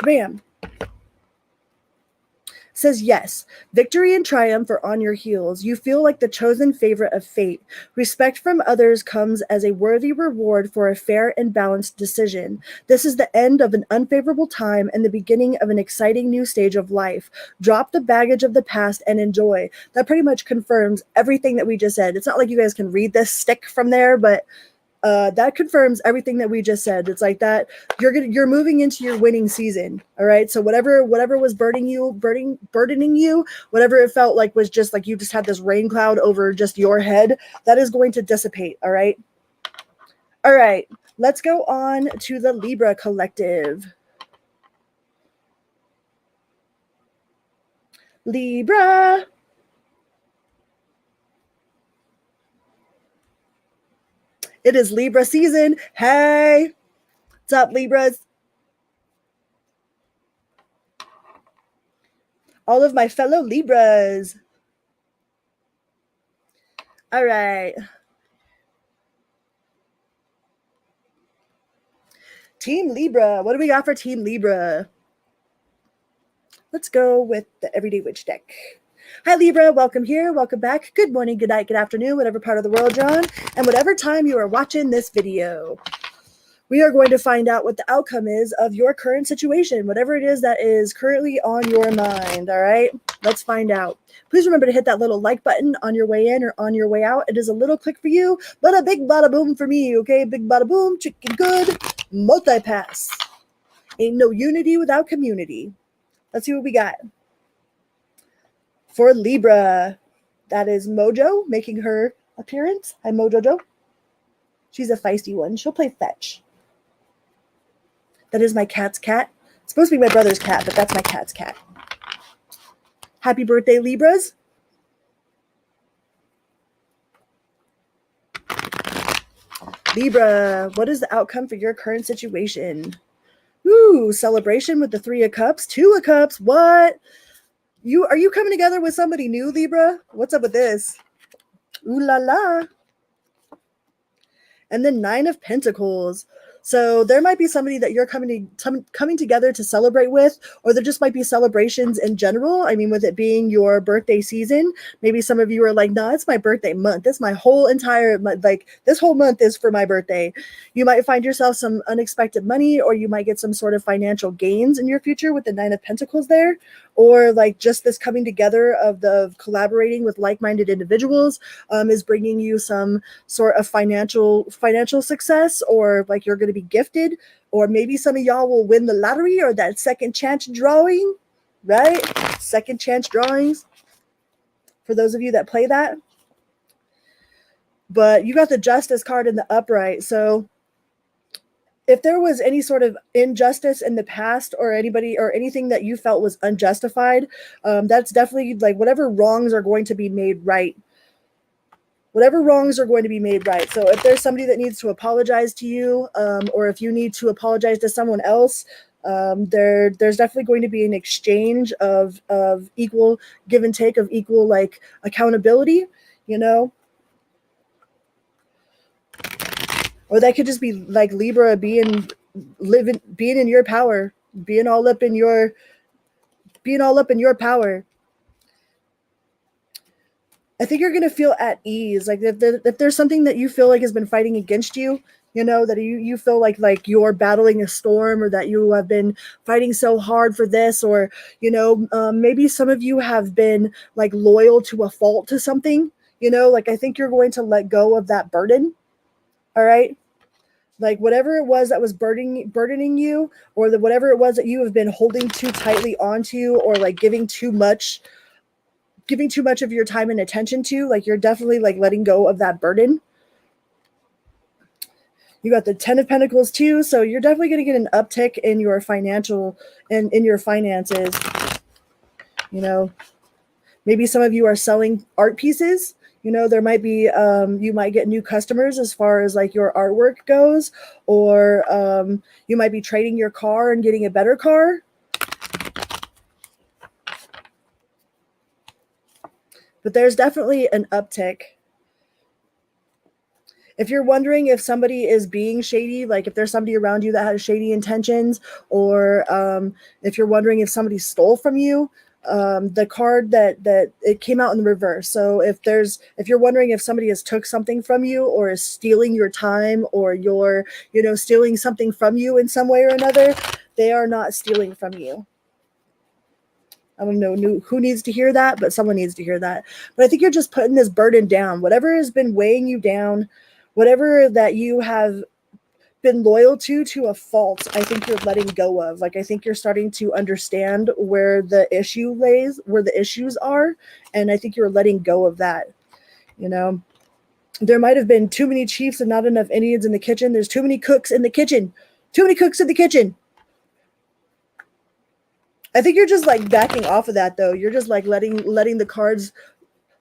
Bam. Says yes. Victory and triumph are on your heels. You feel like the chosen favorite of fate. Respect from others comes as a worthy reward for a fair and balanced decision. This is the end of an unfavorable time and the beginning of an exciting new stage of life. Drop the baggage of the past and enjoy. That pretty much confirms everything that we just said. It's not like you guys can read this stick from there, but that confirms everything that we just said. It's like that you're moving into your winning season. All right. So whatever was burdening you, whatever it felt like was just like you just had this rain cloud over just your head, that is going to dissipate. All right. All right. Let's go on to the Libra collective. Libra. It is Libra season. Hey, what's up, Libras? All of my fellow Libras. All right. Team Libra. What do we got for Team Libra? Let's go with the Everyday Witch deck. Hi, Libra. Welcome here. Welcome back. Good morning, good night, good afternoon, whatever part of the world you're on, and whatever time you are watching this video. We are going to find out what the outcome is of your current situation, whatever it is that is currently on your mind. All right, let's find out. Please remember to hit that little like button on your way in or on your way out. It is a little click for you, but a big bada boom for me. Okay, big bada boom, chicken good, multi-pass. Ain't no unity without community. Let's see what we got. For Libra, that is Mojo, making her appearance. Hi, Mojojo. She's a feisty one. She'll play fetch. That is my cat's cat. It's supposed to be my brother's cat, but that's my cat's cat. Happy birthday, Libras. Libra, what is the outcome for your current situation? Ooh, celebration with the 3 of Cups. 2 of Cups. What? Are you coming together with somebody new, Libra? What's up with this? Ooh la la. And then 9 of Pentacles. So there might be somebody that you're coming together to celebrate with, or there just might be celebrations in general. I mean, with it being your birthday season, maybe some of you are like, no, it's my birthday month. It's my whole entire month. Like this whole month is for my birthday. You might find yourself some unexpected money, or you might get some sort of financial gains in your future with the 9 of Pentacles there, or like just this coming together of the collaborating with like-minded individuals is bringing you some sort of financial success, or like you're going to be gifted, or maybe some of y'all will win the lottery or that second chance drawing, right? Second chance drawings for those of you that play that. But you got the Justice card in the upright. So if there was any sort of injustice in the past, or anybody or anything that you felt was unjustified, that's definitely like whatever wrongs are going to be made right. Whatever wrongs are going to be made right. So if there's somebody that needs to apologize to you, or if you need to apologize to someone else, there's definitely going to be an exchange of equal give and take, of equal like accountability, you know. Or that could just be like Libra being in your power, being all up in your power. I think you're going to feel at ease. Like if there's something that you feel like has been fighting against you, you know, that you feel like you're battling a storm, or that you have been fighting so hard for this, or, you know, maybe some of you have been like loyal to a fault to something, you know, like I think you're going to let go of that burden. All right. Like whatever it was that was burdening you, or whatever it was that you have been holding too tightly onto, or like giving too much of your time and attention to, like you're definitely like letting go of that burden. You got the 10 of Pentacles too, so you're definitely going to get an uptick in your financial and in your finances. You know, maybe some of you are selling art pieces. You know, there might be you might get new customers as far as like your artwork goes, or you might be trading your car and getting a better car. But there's definitely an uptick. If you're wondering if somebody is being shady, like if there's somebody around you that has shady intentions, or if you're wondering if somebody stole from you, the card that it came out in the reverse. So if you're wondering if somebody has took something from you, or is stealing your time, or you're, you know, stealing something from you in some way or another, they are not stealing from you. I don't know who needs to hear that, but someone needs to hear that. But I think you're just putting this burden down. Whatever has been weighing you down, whatever that you have been loyal to a fault, I think you're letting go of. Like, I think you're starting to understand where the issue lays, where the issues are. And I think you're letting go of that. You know, there might have been too many chiefs and not enough Indians in the kitchen. There's too many cooks in the kitchen. Too many cooks in the kitchen. I think you're just like backing off of that, though. You're just like letting the cards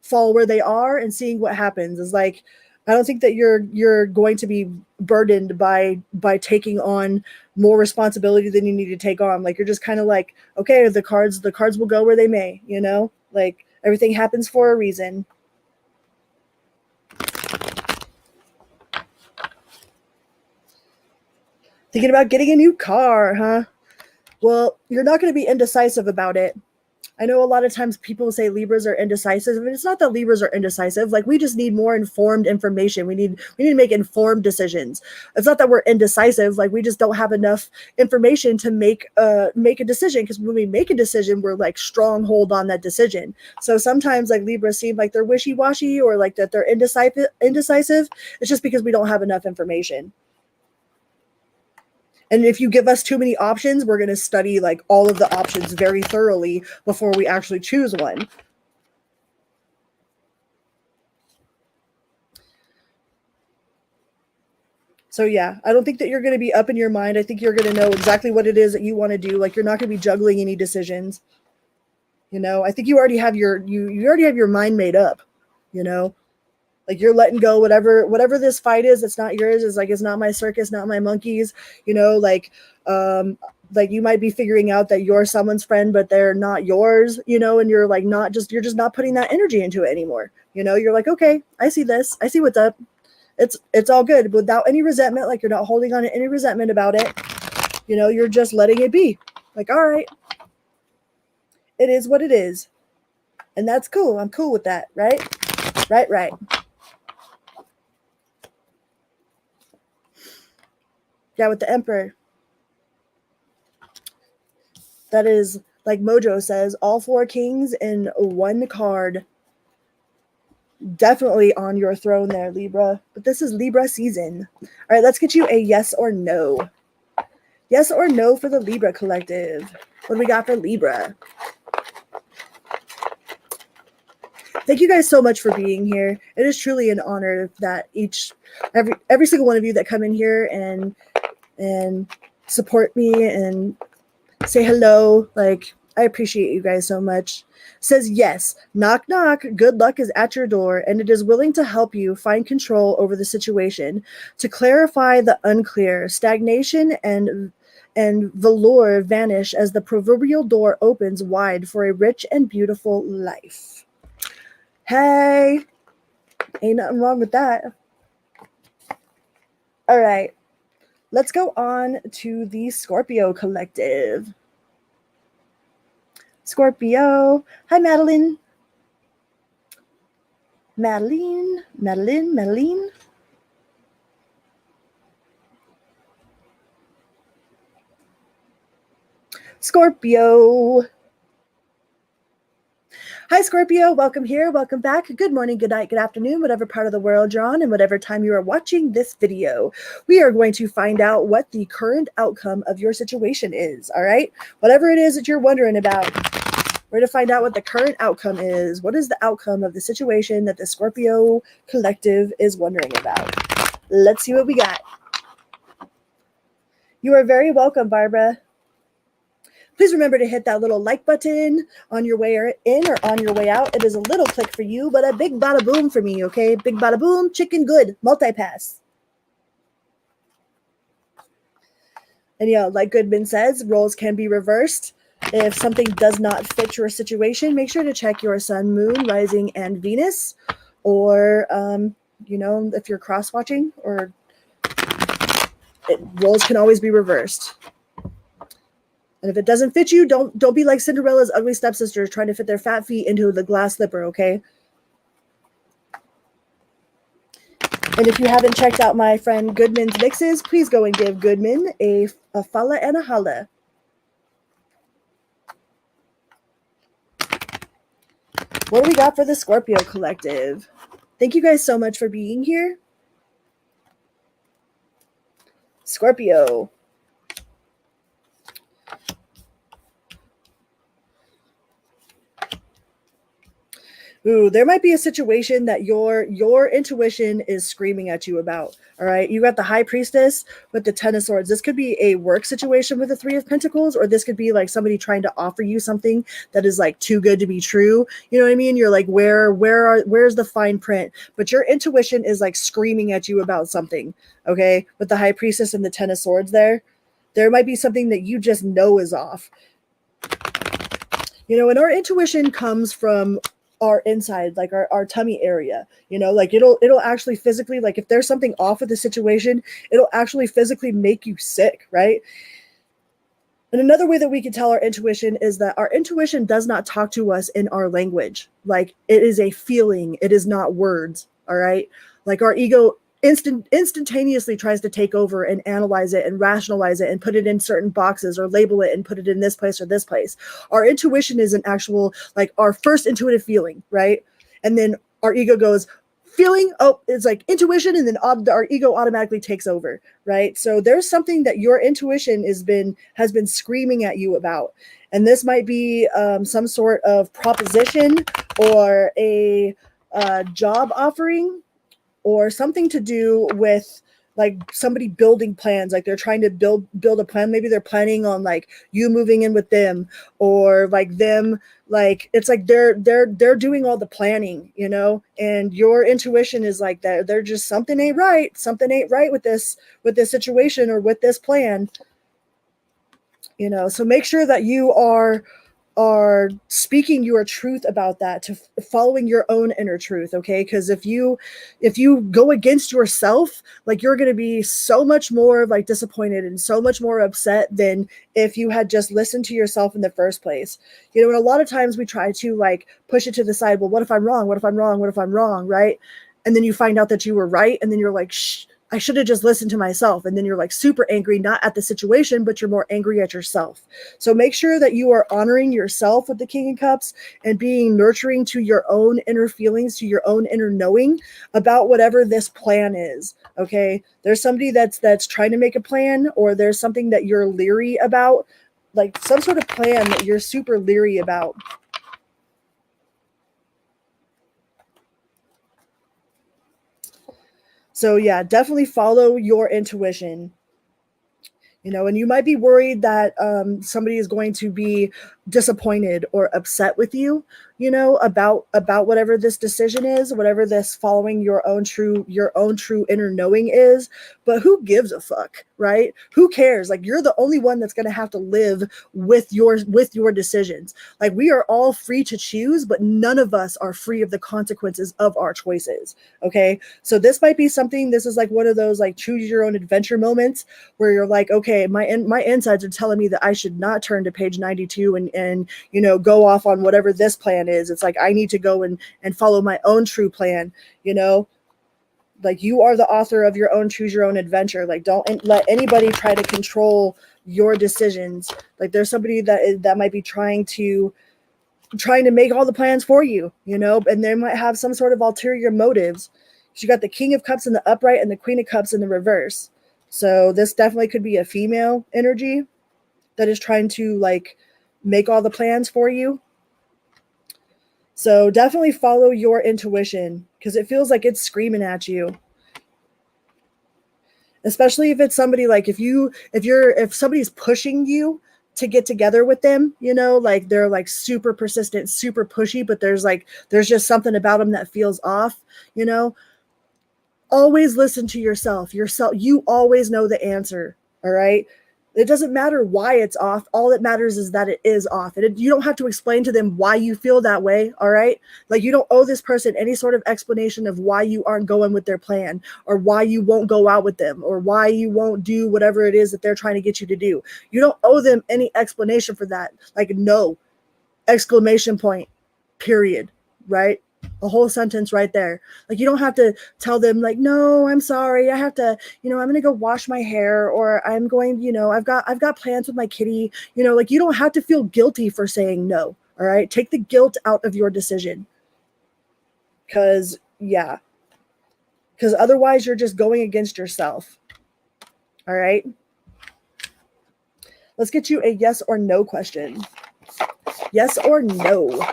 fall where they are and seeing what happens. Is like, I don't think that you're going to be burdened by taking on more responsibility than you need to take on. Like, you're just kind of like, okay, the cards will go where they may, you know, like everything happens for a reason. Thinking about getting a new car, huh? Well, you're not going to be indecisive about it. I know a lot of times people say Libras are indecisive. I mean, it's not that Libras are indecisive. Like, we just need more informed information. We need to make informed decisions. It's not that we're indecisive. Like, we just don't have enough information to make a decision. Because when we make a decision, we're like stronghold on that decision. So sometimes like Libras seem like they're wishy-washy, or like that they're indecisive. It's just because we don't have enough information. And if you give us too many options, we're going to study like all of the options very thoroughly before we actually choose one. So yeah, I don't think that you're going to be up in your mind. I think you're going to know exactly what it is that you want to do. Like, you're not going to be juggling any decisions. You know, I think you already have you already have your mind made up, you know, like you're letting go whatever this fight is that's not yours. Is like, it's not my circus, not my monkeys, you know, like you might be figuring out that you're someone's friend but they're not yours, you know, and you're like, you're just not putting that energy into it anymore. You know, you're like, okay, I see this, I see what's up. It's all good without any resentment. Like, you're not holding on to any resentment about it, you know, you're just letting it be. Like, all right, it is what it is, and that's cool. I'm cool with that. Right. Yeah, with the Emperor, that is, like Mojo says, all 4 kings in 1 card. Definitely on your throne there, Libra. But this is Libra season. All right, let's get you a yes or no. Yes or no for the Libra collective. What do we got for Libra? Thank you guys so much for being here. It is truly an honor that every single one of you that come in here and support me and say hello. Like, I appreciate you guys so much. Says yes, knock knock, good luck is at your door, and it is willing to help you find control over the situation, to clarify the unclear. Stagnation and velour vanish as the proverbial door opens wide for a rich and beautiful life. Hey, ain't nothing wrong with that. All right, let's go on to the Scorpio collective. Scorpio. Hi, Madeline. Madeline. Scorpio. Hi, Scorpio. Welcome here. Welcome back. Good morning, good night, good afternoon, whatever part of the world you're on and whatever time you are watching this video. We are going to find out what the current outcome of your situation is, all right? Whatever it is that you're wondering about, we're going to find out what the current outcome is. What is the outcome of the situation that the Scorpio collective is wondering about? Let's see what we got. You are very welcome, Barbara. Please remember to hit that little like button on your way in or on your way out. It is a little click for you, but a big bada boom for me, okay? Big bada boom, chicken good, multi-pass. And yeah, like Goodman says, roles can be reversed. If something does not fit your situation, make sure to check your sun, moon, rising, and Venus. Or, you know, if you're cross-watching, or roles can always be reversed. And if it doesn't fit you, don't be like Cinderella's ugly stepsister trying to fit their fat feet into the glass slipper, okay? And if you haven't checked out my friend Goodman's mixes, please go and give Goodman a follow and a holla. What do we got for the Scorpio collective? Thank you guys so much for being here. Scorpio. Ooh, there might be a situation that your intuition is screaming at you about. All right. You got the High Priestess with the 10 of Swords. This could be a work situation with the 3 of Pentacles, or this could be like somebody trying to offer you something that is like too good to be true. You know what I mean? You're like, where's the fine print? But your intuition is like screaming at you about something. Okay. With the High Priestess and the 10 of Swords there might be something that you just know is off. You know, and our intuition comes from our inside, like our tummy area, you know, like it'll actually physically, like if there's something off with the situation, it'll actually physically make you sick, right? And another way that we can tell our intuition is that our intuition does not talk to us in our language. Like, it is a feeling, it is not words, all right? Like, our ego instantaneously tries to take over and analyze it and rationalize it and put it in certain boxes or label it and put it in this place or this place. Our intuition is an actual, like, our first intuitive feeling, right? And then our ego goes, feeling, oh, it's like intuition, and then our ego automatically takes over, right? So there's something that your intuition has been screaming at you about. And this might be some sort of proposition or a job offering, or something to do with like somebody building plans, like they're trying to build a plan. Maybe they're planning on like you moving in with them, or like them, like it's like they're doing all the planning, you know, and your intuition is like that they're just something ain't right with this situation or with this plan, you know. So make sure that you are speaking your truth about that, to following your own inner truth, okay? Because if you go against yourself, like you're going to be so much more like disappointed and so much more upset than if you had just listened to yourself in the first place, you know. And a lot of times we try to like push it to the side. Well, what if I'm wrong? What if I'm wrong? What if I'm wrong? Right? And then you find out that you were right, and then you're like, shh, I should have just listened to myself. And then you're like super angry, not at the situation, but you're more angry at yourself. So make sure that you are honoring yourself with the King of Cups and being nurturing to your own inner feelings, to your own inner knowing about whatever this plan is. Okay. There's somebody that's trying to make a plan, or there's something that you're leery about, like some sort of plan that you're super leery about. So yeah, definitely follow your intuition. You know, and you might be worried that somebody is going to be disappointed or upset with you, you know, about whatever this decision is, whatever this following your own true inner knowing is. But who gives a fuck, right? Who cares? Like, you're the only one that's going to have to live with your decisions. Like, we are all free to choose, but none of us are free of the consequences of our choices. Okay, so this might be something. This is like one of those like choose your own adventure moments where you're like, okay, my insides are telling me that I should not turn to page 92 and you know, go off on whatever this plan is. It's like I need to go and follow my own true plan, you know. Like, you are the author of your own choose your own adventure. Like, don't let anybody try to control your decisions. Like, there's somebody that might be trying to make all the plans for you, you know, and they might have some sort of ulterior motives. You got the King of Cups in the upright and the Queen of Cups in the reverse. So this definitely could be a female energy that is trying to like make all the plans for you. So definitely follow your intuition, because it feels like it's screaming at you. Especially if it's somebody like if somebody's pushing you to get together with them, you know, like they're like super persistent, super pushy, but there's just something about them that feels off, you know. Always listen to yourself. You always know the answer. All right. It doesn't matter why it's off. All that matters is that it is off. And you don't have to explain to them why you feel that way. All right. Like, you don't owe this person any sort of explanation of why you aren't going with their plan, or why you won't go out with them, or why you won't do whatever it is that they're trying to get you to do. You don't owe them any explanation for that. Like, no, exclamation point, period. Right? A whole sentence right there. Like, you don't have to tell them like, no, I'm sorry, I have to, you know, I'm going to go wash my hair, or I'm going, you know, I've got plans with my kitty, you know. Like, you don't have to feel guilty for saying no. All right, take the guilt out of your decision, because otherwise you're just going against yourself. All right, let's get you a yes or no question. Yes or no?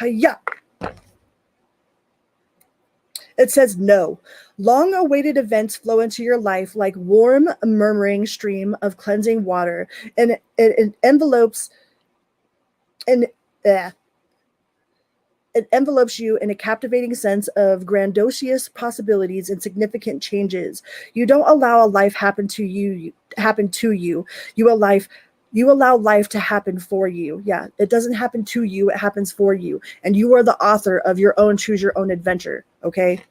Hiya. It says no. Long-awaited events flow into your life like warm, murmuring stream of cleansing water, and it envelopes and it envelopes you in a captivating sense of grandiose possibilities and significant changes. You don't allow a life happen to you. You allow life to happen for you. Yeah, it doesn't happen to you, it happens for you. And you are the author of your own choose your own adventure, okay?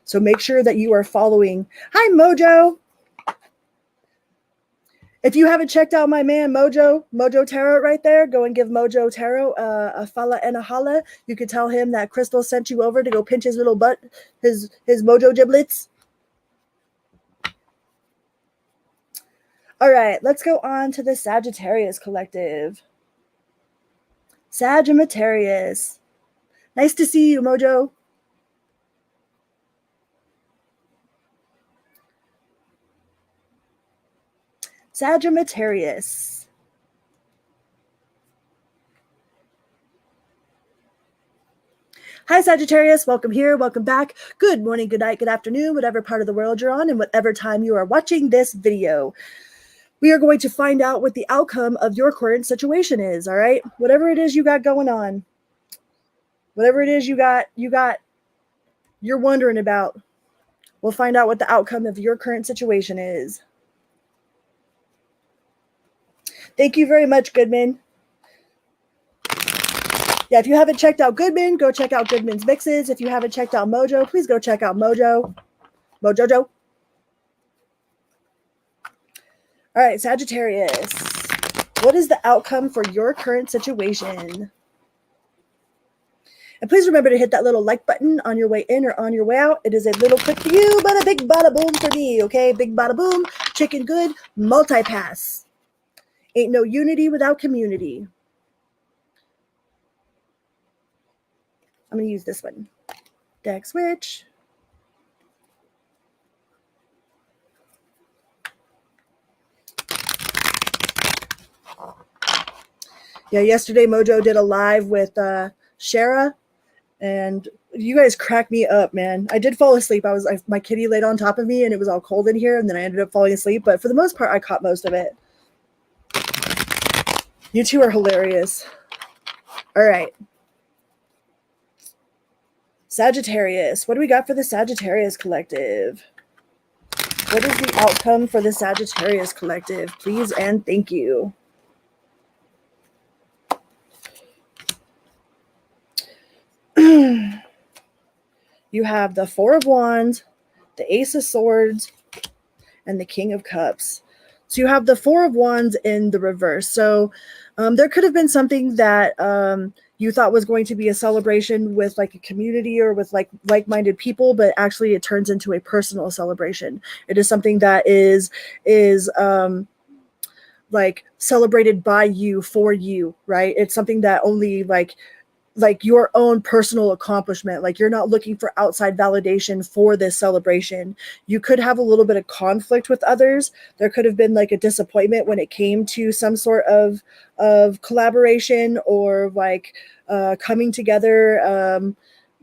So make sure that you are following. Hi, Mojo. If you haven't checked out my man Mojo Tarot right there, go and give Mojo Tarot a falla and a holla. You could tell him that Crystal sent you over to go pinch his little butt, his Mojo giblets. All right, let's go on to the Sagittarius collective. Sagittarius. Nice to see you, Mojo. Sagittarius. Hi, Sagittarius. Welcome here. Welcome back. Good morning, good night, good afternoon, whatever part of the world you're on and whatever time you are watching this video. We are going to find out what the outcome of your current situation is, all right? Whatever it is you got going on, whatever it is you're wondering about, we'll find out what the outcome of your current situation is. Thank you very much, Goodman. Yeah, if you haven't checked out Goodman, go check out Goodman's Mixes. If you haven't checked out Mojo, please go check out Mojojo. All right, Sagittarius. What is the outcome for your current situation? And please remember to hit that little like button on your way in or on your way out. It is a little click for you, but a big bada boom for me, okay? Big bada boom, chicken good, multi-pass. Ain't no unity without community. I'm going to use this one. Deck switch. Yeah, yesterday Mojo did a live with Shara, and you guys cracked me up, man. I did fall asleep. My kitty laid on top of me, and it was all cold in here, and then I ended up falling asleep. But for the most part, I caught most of it. You two are hilarious. All right. Sagittarius. What do we got for the Sagittarius collective? What is the outcome for the Sagittarius collective? Please and thank you. You have the Four of Wands, the Ace of Swords, and the King of Cups. So you have the Four of Wands in the reverse. So there could have been something that you thought was going to be a celebration with like a community or with like-minded people, but actually it turns into a personal celebration. It is something that is like celebrated by you, for you, right? It's something that only like your own personal accomplishment. Like you're not looking for outside validation for this celebration. You could have a little bit of conflict with others. There could have been like a disappointment when it came to some sort of collaboration or like coming together,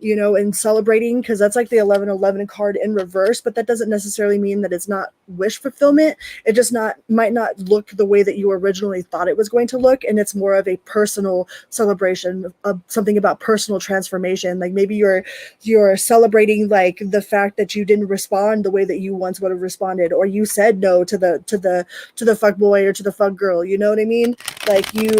and celebrating, because that's like the 1111 card in reverse, but that doesn't necessarily mean that it's not wish fulfillment. It just might not look the way that you originally thought it was going to look, and it's more of a personal celebration of something about personal transformation. Like maybe you're celebrating like the fact that you didn't respond the way that you once would have responded, or you said no to the fuck boy or to the fuck girl. You know what I mean? Like you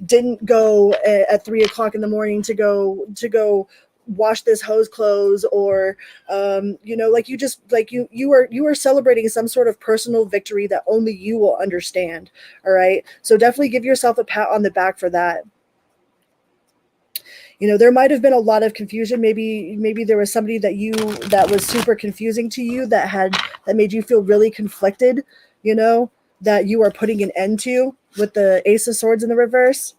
didn't go at 3 o'clock in the morning to go wash this hoe's clothes, or like you are celebrating some sort of personal victory that only you will understand. All right, so definitely give yourself a pat on the back for that. There might have been a lot of confusion. Maybe there was somebody that was super confusing to you, that made you feel really conflicted, that you are putting an end to with the Ace of Swords in the reverse.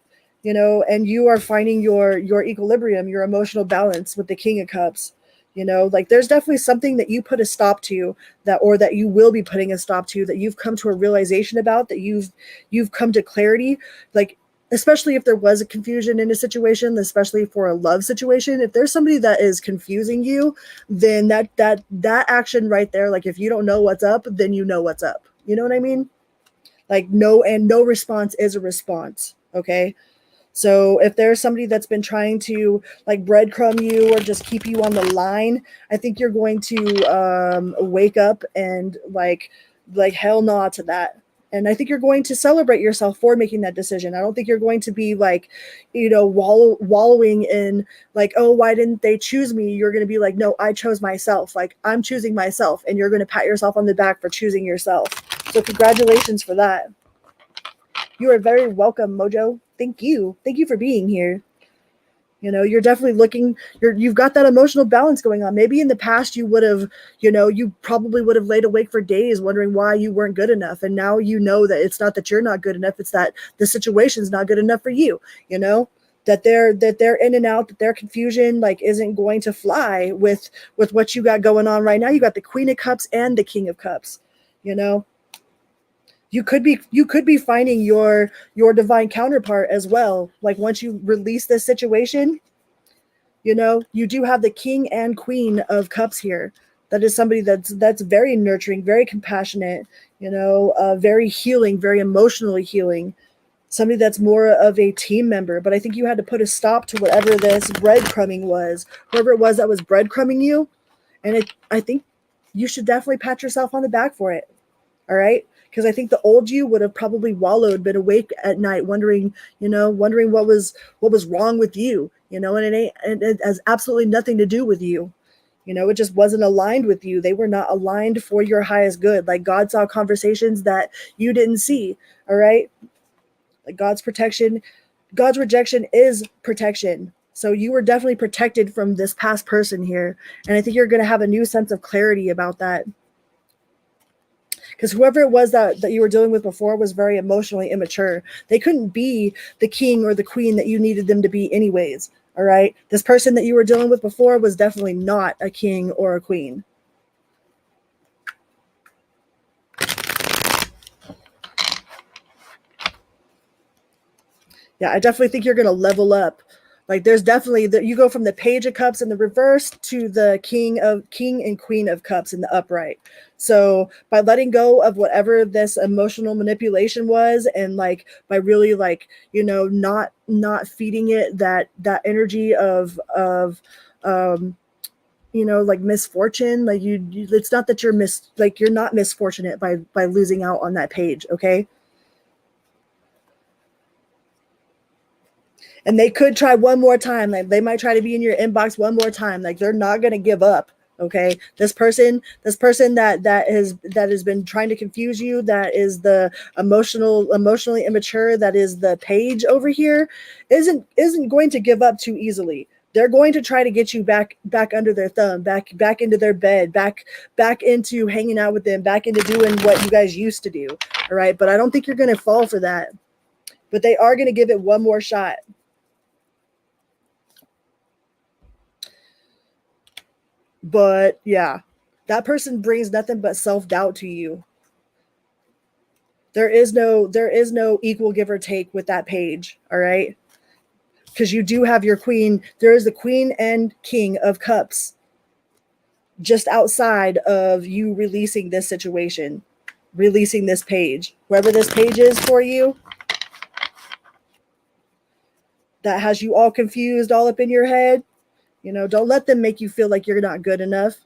And you are finding your equilibrium, your emotional balance with the King of Cups. Like there's definitely something that you put a stop to, that you will be putting a stop to, that you've come to a realization about, that you've come to clarity. Like, especially if there was a confusion in a situation, especially for a love situation, if there's somebody that is confusing you, then that action right there, like if you don't know what's up, then you know what's up. You know what I mean? Like no response is a response. Okay. So if there's somebody that's been trying to like breadcrumb you or just keep you on the line, I think you're going to wake up and like hell nah to that. And I think you're going to celebrate yourself for making that decision. I don't think you're going to be like, wallowing in like, oh, why didn't they choose me? You're going to be like, no, I chose myself. Like I'm choosing myself, and you're going to pat yourself on the back for choosing yourself. So congratulations for that. You are very welcome, Mojo. Thank you. Thank you for being here. You're definitely you've got that emotional balance going on. Maybe in the past you would have, you probably would have laid awake for days wondering why you weren't good enough. And now you know that it's not that you're not good enough. It's that the situation's not good enough for you, that they're in and out, that their confusion like isn't going to fly with what you got going on right now. You got the Queen of Cups and the King of Cups, You could be finding your divine counterpart as well. Like once you release this situation, You know, you do have the King and Queen of Cups here. That is somebody that's very nurturing, very compassionate, you know, very healing, very emotionally healing. Somebody that's more of a team member. But I think you had to put a stop to whatever this breadcrumbing was, whoever it was that was breadcrumbing you. And I think you should definitely pat yourself on the back for it. All right. Because I think the old you would have probably wallowed, been awake at night, wondering, you know, wondering what was wrong with you, you know, and it has absolutely nothing to do with you. You know, it just wasn't aligned with you. They were not aligned for your highest good. Like God saw conversations that you didn't see. All right. Like God's protection, God's rejection is protection. So you were definitely protected from this past person here. And I think you're going to have a new sense of clarity about that. Because whoever it was that you were dealing with before was very emotionally immature. They couldn't be the king or the queen that you needed them to be anyways. All right. This person that you were dealing with before was definitely not a king or a queen. Yeah, I definitely think you're going to level up. Like there's definitely you go from the Page of Cups in the reverse to the King and Queen of Cups in the upright. So by letting go of whatever this emotional manipulation was, and like by really like, you know, not feeding it that energy of you know, like misfortune, like you it's not that you're you're not misfortunate by losing out on that page, okay? And they could try one more time. Like they might try to be in your inbox one more time. Like they're not going to give up. Okay. This person that has been trying to confuse you, that is the emotionally immature, that is the Page over here, isn't going to give up too easily. They're going to try to get you back under their thumb, back into their bed, back into hanging out with them, back into doing what you guys used to do. All right. But I don't think you're going to fall for that. But they are going to give it one more shot. But yeah, that person brings nothing but self-doubt to you. There is no equal give or take with that Page, all right? Because you do have your Queen. There is the Queen and King of Cups just outside of you releasing this situation, releasing this Page. Whoever this Page is for you, that has you all confused, all up in your head, you know, don't let them make you feel like you're not good enough.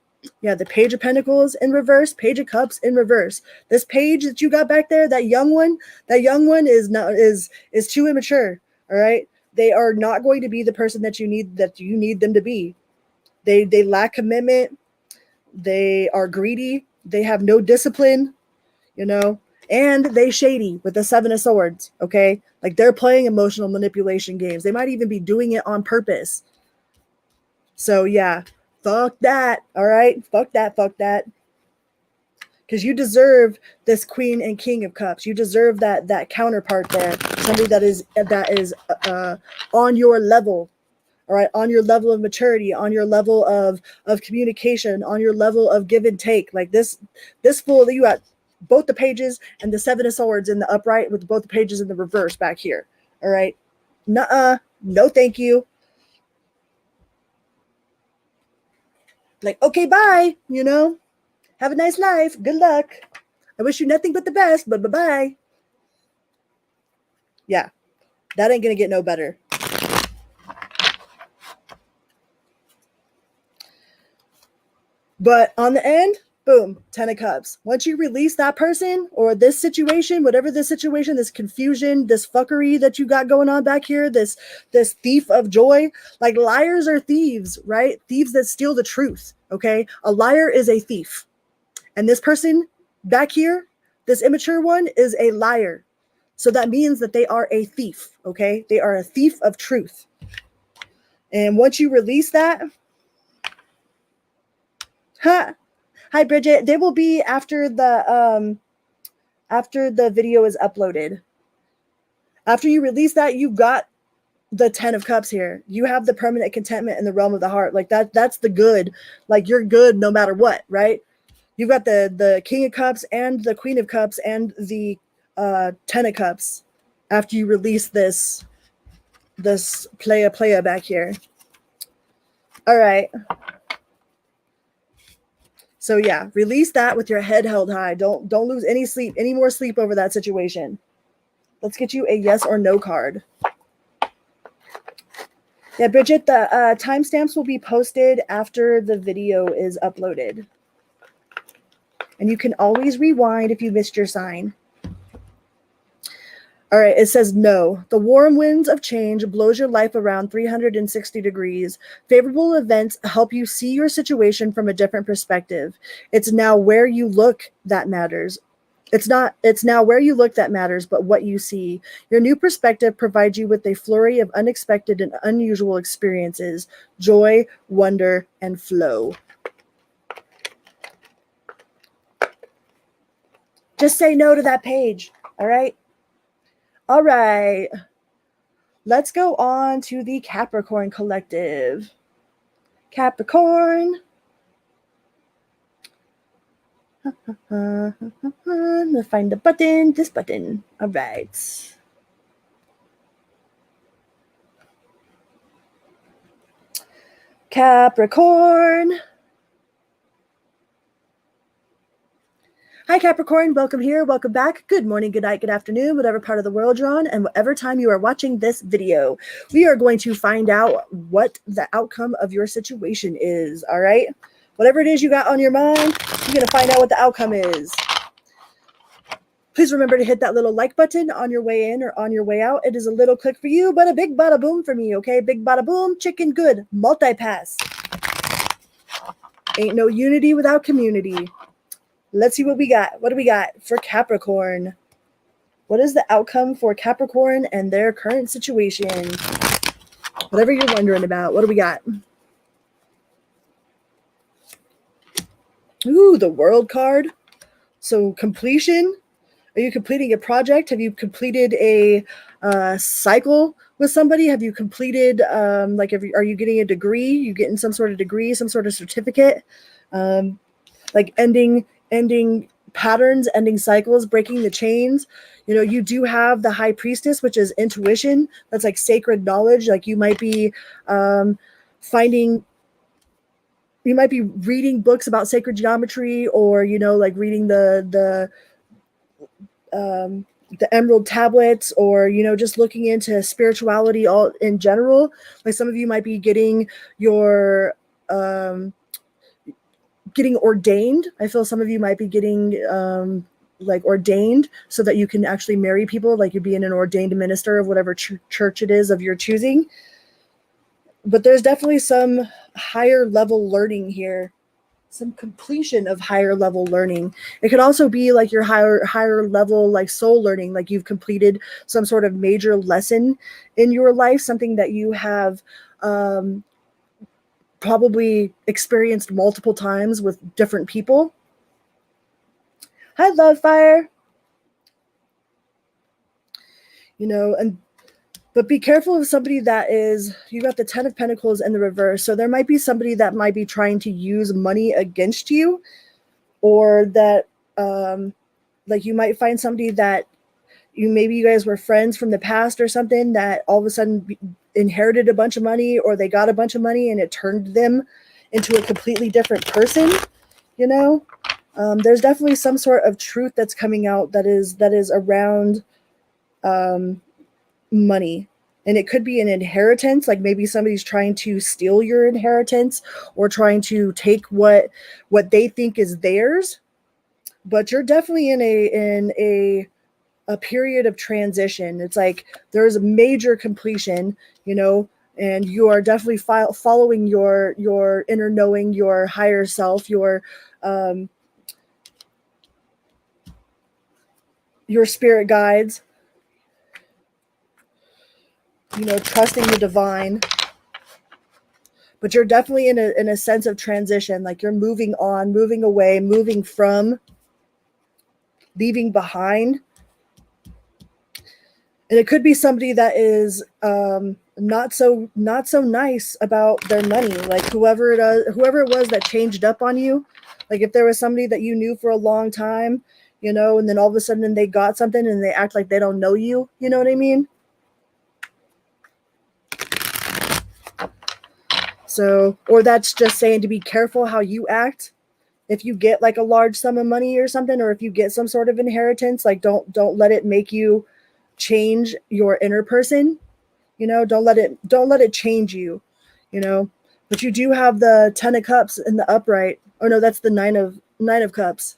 Yeah, the Page of Pentacles in reverse, Page of Cups in reverse. This Page that you got back there, that young one is too immature. All right, they are not going to be the person that you need them to be. They lack commitment. They are greedy. They have no discipline. You know, and they shady with the Seven of Swords. Okay, like they're playing emotional manipulation games. They might even be doing it on purpose. So yeah. Fuck that. All right. Fuck that. Because you deserve this Queen and King of Cups. You deserve that counterpart there. Somebody that is on your level. All right. On your level of maturity, on your level of communication, on your level of give and take. Like this fool that you got both the Pages and the Seven of Swords in the upright with both the Pages in the reverse back here. All right. Nuh-uh. No, thank you. Like, okay, bye, you know, have a nice life. Good luck. I wish you nothing but the best, but bye-bye. Yeah, that ain't going to get no better. But on the end, boom, 10 of Cups. Once you release that person or this situation, whatever this situation, this confusion, this fuckery that you got going on back here, this thief of joy, like liars are thieves, right? Thieves that steal the truth, okay? A liar is a thief. And this person back here, this immature one, is a liar. So that means that they are a thief, okay? They are a thief of truth. And once you release that, hi Bridget, they will be after the video is uploaded. After you release that, you've got the 10 of Cups here. You have the permanent contentment in the realm of the heart. Like that's the good. Like you're good no matter what, right? You've got the King of Cups and the Queen of Cups and the 10 of Cups after you release this playa back here. All right. So yeah, release that with your head held high. Don't lose any more sleep over that situation. Let's get you a yes or no card. Yeah, Bridget, the timestamps will be posted after the video is uploaded. And you can always rewind if you missed your sign. All right, it says no. The warm winds of change blows your life around 360 degrees. Favorable events help you see your situation from a different perspective. It's now where you look that matters. It's now where you look that matters, but what you see. Your new perspective provides you with a flurry of unexpected and unusual experiences, joy, wonder, and flow. Just say no to that page, all right? All right. Let's go on to the Capricorn collective. Capricorn. Let's find the button. This button. All right. Capricorn. Hi, Capricorn. Welcome here. Welcome back. Good morning, good night, good afternoon, whatever part of the world you're on, and whatever time you are watching this video. We are going to find out what the outcome of your situation is, all right? Whatever it is you got on your mind, you're going to find out what the outcome is. Please remember to hit that little like button on your way in or on your way out. It is a little click for you, but a big bada boom for me, okay? Big bada boom, chicken good, multi-pass. Ain't no unity without community. Let's see what we got. What do we got for Capricorn? What is the outcome for Capricorn and their current situation? Whatever you're wondering about, what do we got? Ooh, the World card. So completion. Are you completing a project? Have you completed a cycle with somebody? Have you completed, are you getting a degree? You getting some sort of degree, some sort of certificate? Like ending patterns, ending cycles, breaking the chains. You know, you do have the High Priestess, which is intuition. That's like sacred knowledge. Like you might be reading books about sacred geometry, or, you know, like reading the emerald tablets, or, you know, just looking into spirituality all in general. Like some of you might be getting your getting ordained. I feel some of you might be getting like ordained so that you can actually marry people, like you're being an ordained minister of whatever church it is of your choosing. But there's definitely some higher level learning here, some completion of higher level learning. It could also be like your higher level, like soul learning, like you've completed some sort of major lesson in your life, something that you have probably experienced multiple times with different people. Hi, Love Fire. You know, but be careful of somebody that is, you got the 10 of Pentacles in the reverse. So there might be somebody that might be trying to use money against you, or that like you might find somebody that maybe you guys were friends from the past or something, that all of a sudden inherited a bunch of money, or they got a bunch of money and it turned them into a completely different person. You know, there's definitely some sort of truth that's coming out that is around money. And it could be an inheritance, like maybe somebody's trying to steal your inheritance, or trying to take what they think is theirs. But you're definitely in a period of transition. It's like there's a major completion, you know, and you are definitely following your inner knowing, your higher self, your spirit guides, you know, trusting the divine. But you're definitely in a sense of transition, like you're moving on, moving away, moving from, leaving behind. And it could be somebody that is not so nice about their money. Like whoever it was that changed up on you. Like if there was somebody that you knew for a long time, you know, and then all of a sudden they got something and they act like they don't know you. You know what I mean? So, or that's just saying to be careful how you act. If you get like a large sum of money or something, or if you get some sort of inheritance, like don't let it make you change your inner person. You know, don't let it change you, you know. But you do have the 10 of cups in the upright. Oh no, that's the nine of cups.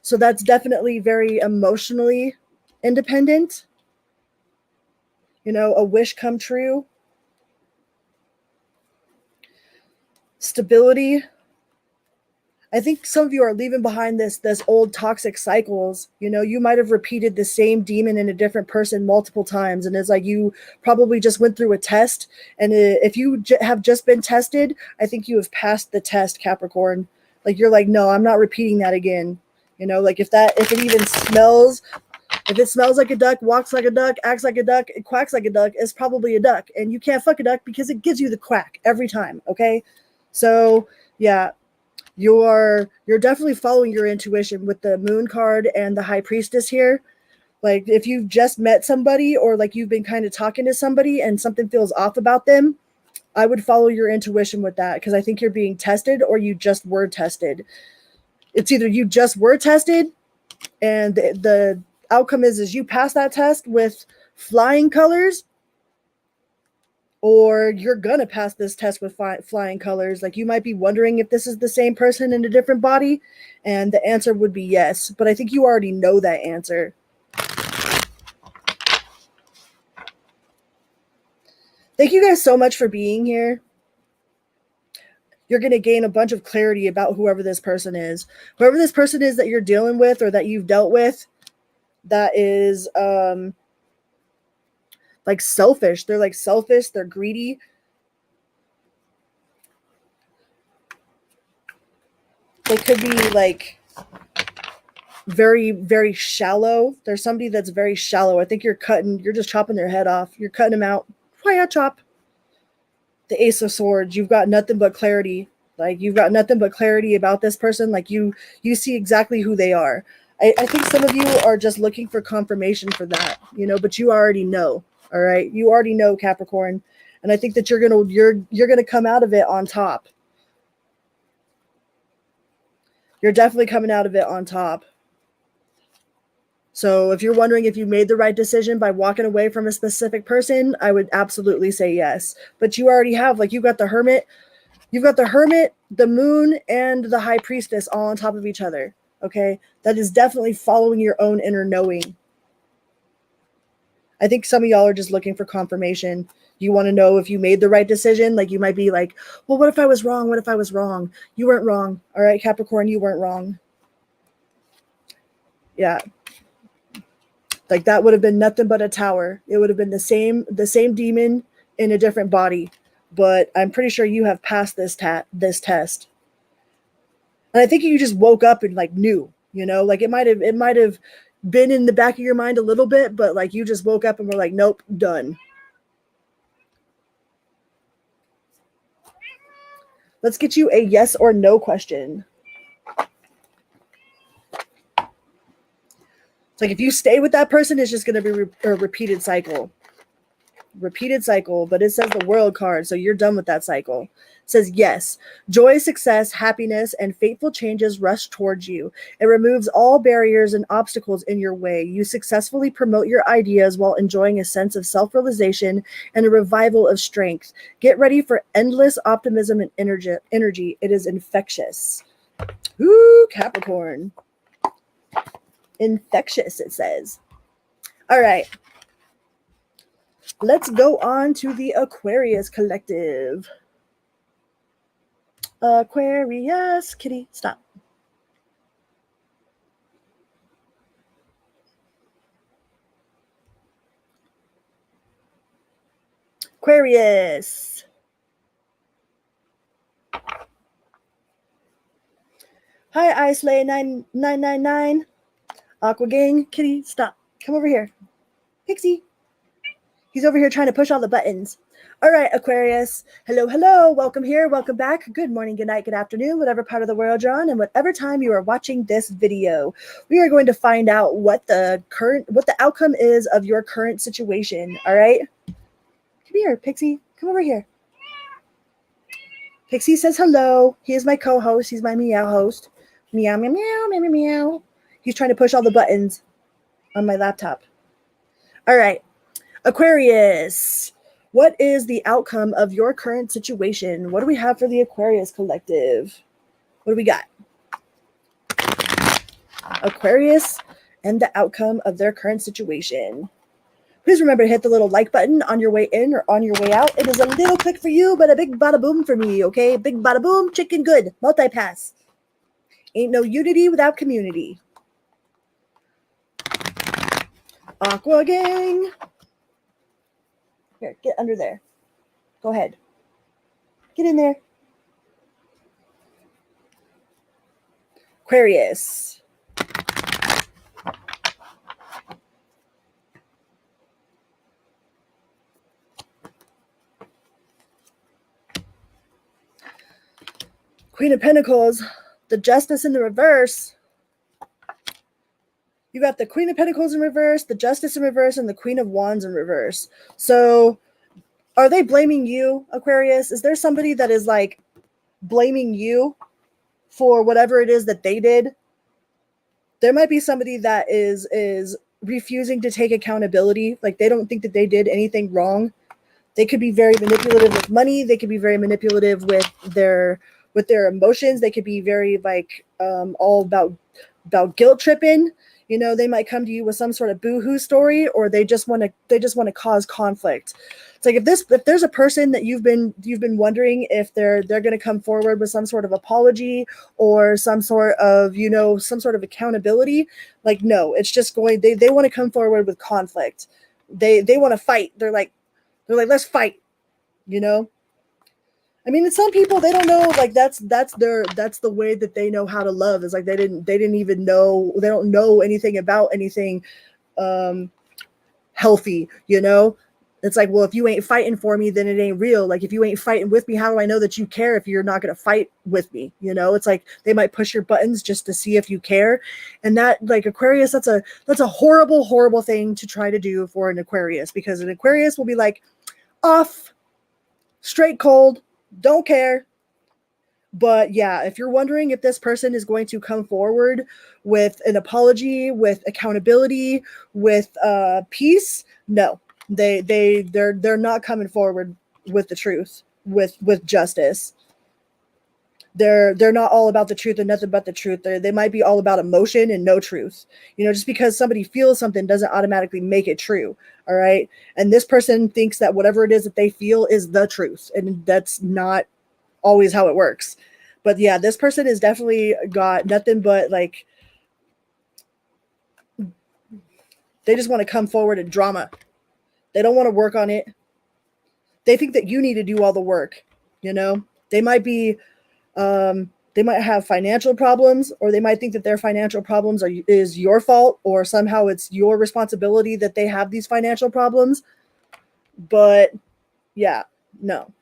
So that's definitely very emotionally independent. You know, a wish come true. Stability. I think some of you are leaving behind this old toxic cycles. You know, you might have repeated the same demon in a different person multiple times, and it's like you probably just went through a test. And if you have just been tested, I think you have passed the test, Capricorn. Like you're like, no, I'm not repeating that again. You know, like if it even smells, if it smells like a duck, walks like a duck, acts like a duck, it quacks like a duck, it's probably a duck, and you can't fuck a duck because it gives you the quack every time. Okay, so yeah. You're definitely following your intuition with the moon card and the high priestess here. Like if you've just met somebody, or like you've been kind of talking to somebody and something feels off about them, I would follow your intuition with that, because I think you're being tested, or you just were tested. It's either you just were tested and the outcome is you pass that test with flying colors, or you're gonna pass this test with flying colors. Like you might be wondering if this is the same person in a different body, and the answer would be yes. But I think you already know that answer. Thank you guys so much for being here. You're going to gain a bunch of clarity about whoever this person is. Whoever this person is that you're dealing with, or that you've dealt with, that is like selfish. They're like selfish. They're greedy. They could be like very, very shallow. There's somebody that's very shallow. I think you're just chopping their head off. You're cutting them out. Why not chop? The Ace of Swords. You've got nothing but clarity. Like you've got nothing but clarity about this person. Like you see exactly who they are. I think some of you are just looking for confirmation for that, you know, but you already know. All right. You already know, Capricorn. And I think that you're gonna come out of it on top. You're definitely coming out of it on top. So if you're wondering if you made the right decision by walking away from a specific person, I would absolutely say yes. But you already have, like, you've got the Hermit, the Moon, and the High Priestess all on top of each other. Okay? That is definitely following your own inner knowing. I think some of y'all are just looking for confirmation. You want to know if you made the right decision. Like, you might be like, well, what if I was wrong? What if I was wrong? You weren't wrong. All right, Capricorn, you weren't wrong. Yeah. Like that would have been nothing but a tower. It would have been the same demon in a different body. But I'm pretty sure you have passed this test. And I think you just woke up and like knew, you know, like it might have been in the back of your mind a little bit, but like you just woke up and were like, nope, done. Let's get you a yes or no question. It's like if you stay with that person, it's just going to be a repeated cycle. But it says the World card, so you're done with that cycle. It says yes, joy, success, happiness, and fateful changes rush towards you. It removes all barriers and obstacles in your way. You successfully promote your ideas while enjoying a sense of self-realization and a revival of strength. Get ready for endless optimism and energy. It is infectious. Ooh, Capricorn. Infectious, it says. All right. Let's go on to the Aquarius collective. Aquarius, kitty, stop. Aquarius. Hi, s.y.l.sayyoulove. Aqua gang, kitty, stop. Come over here. Pixie. He's over here trying to push all the buttons. All right, Aquarius. Hello, hello. Welcome here. Welcome back. Good morning, good night, good afternoon, whatever part of the world you're on, and whatever time you are watching this video. We are going to find out what the outcome is of your current situation. All right. Come here, Pixie. Come over here. Pixie says hello. He is my co-host. He's my meow host. Meow, meow, meow, meow, meow, meow. He's trying to push all the buttons on my laptop. All right. Aquarius. What is the outcome of your current situation? What do we have for the Aquarius collective? What do we got? Aquarius and the outcome of their current situation. Please remember to hit the little like button on your way in or on your way out. It is a little click for you, but a big bada boom for me, okay? Big bada boom, chicken good, multi-pass. Ain't no unity without community. Aqua gang. Here, get under there. Go ahead. Get in there. Aquarius. Queen of Pentacles, the Justice in the reverse. You got the Queen of Pentacles in reverse, the Justice in reverse, and the Queen of Wands in reverse. So are they blaming you, Aquarius? Is there somebody that is like blaming you for whatever it is that they did? There might be somebody that is refusing to take accountability. Like they don't think that they did anything wrong. They could be very manipulative with money. They could be very manipulative with their emotions. They could be very like all about guilt tripping. You know, they might come to you with some sort of boo-hoo story, or they just want to cause conflict. It's like if there's a person that you've been wondering if they're going to come forward with some sort of apology or some sort of, you know, some sort of accountability, like no, it's just going, they want to come forward with conflict. They want to fight. They're like, let's fight, you know? I mean, some people, they don't know, like that's the way that they know how to love, is like they didn't even know, they don't know anything about anything healthy, you know? It's like, well, if you ain't fighting for me, then it ain't real. Like if you ain't fighting with me, how do I know that you care if you're not going to fight with me? You know, it's like they might push your buttons just to see if you care. And that, like, Aquarius, that's a horrible, horrible thing to try to do for an Aquarius, because an Aquarius will be like, off, straight cold, don't care. But yeah, if you're wondering if this person is going to come forward with an apology, with accountability, with peace, no, they're not coming forward with the truth, with justice. They're not all about the truth and nothing but the truth. They might be all about emotion and no truth. You know, just because somebody feels something doesn't automatically make it true. All right. And this person thinks that whatever it is that they feel is the truth. And that's not always how it works. But yeah, this person has definitely got nothing but like, they just want to come forward and drama. They don't want to work on it. They think that you need to do all the work. You know, they might be, they might have financial problems, or they might think that their financial problems is your fault, or somehow it's your responsibility that they have these financial problems. But yeah, no.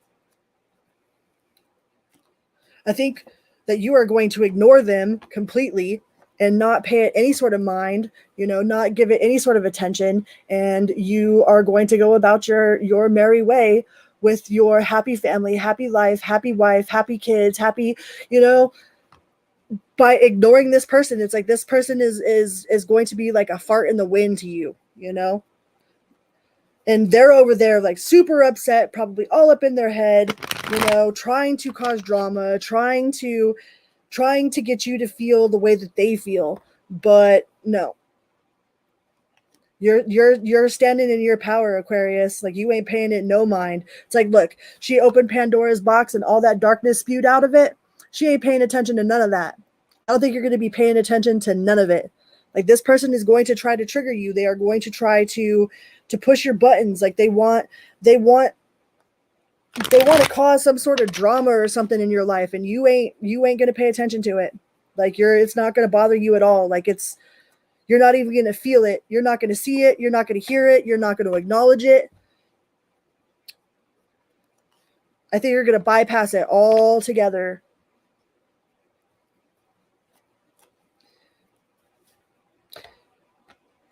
I think that you are going to ignore them completely and not pay it any sort of mind, you know, not give it any sort of attention. And you are going to go about your merry way with your happy family, happy life, happy wife, happy kids, happy, you know, by ignoring this person. It's like this person is going to be like a fart in the wind to you, you know? And they're over there like super upset, probably all up in their head, you know, trying to cause drama, trying to get you to feel the way that they feel. But no. You're standing in your power, Aquarius. Like you ain't paying it no mind. It's like, look, she opened Pandora's box and all that darkness spewed out of it. She ain't paying attention to none of that. I don't think you're going to be paying attention to none of it. Like this person is going to try to trigger you. They are going to try to push your buttons. Like they want to cause some sort of drama or something in your life, and you ain't going to pay attention to it. Like it's not going to bother you at all. Like you're not even going to feel it. You're not going to see it. You're not going to hear it. You're not going to acknowledge it. I think you're going to bypass it altogether.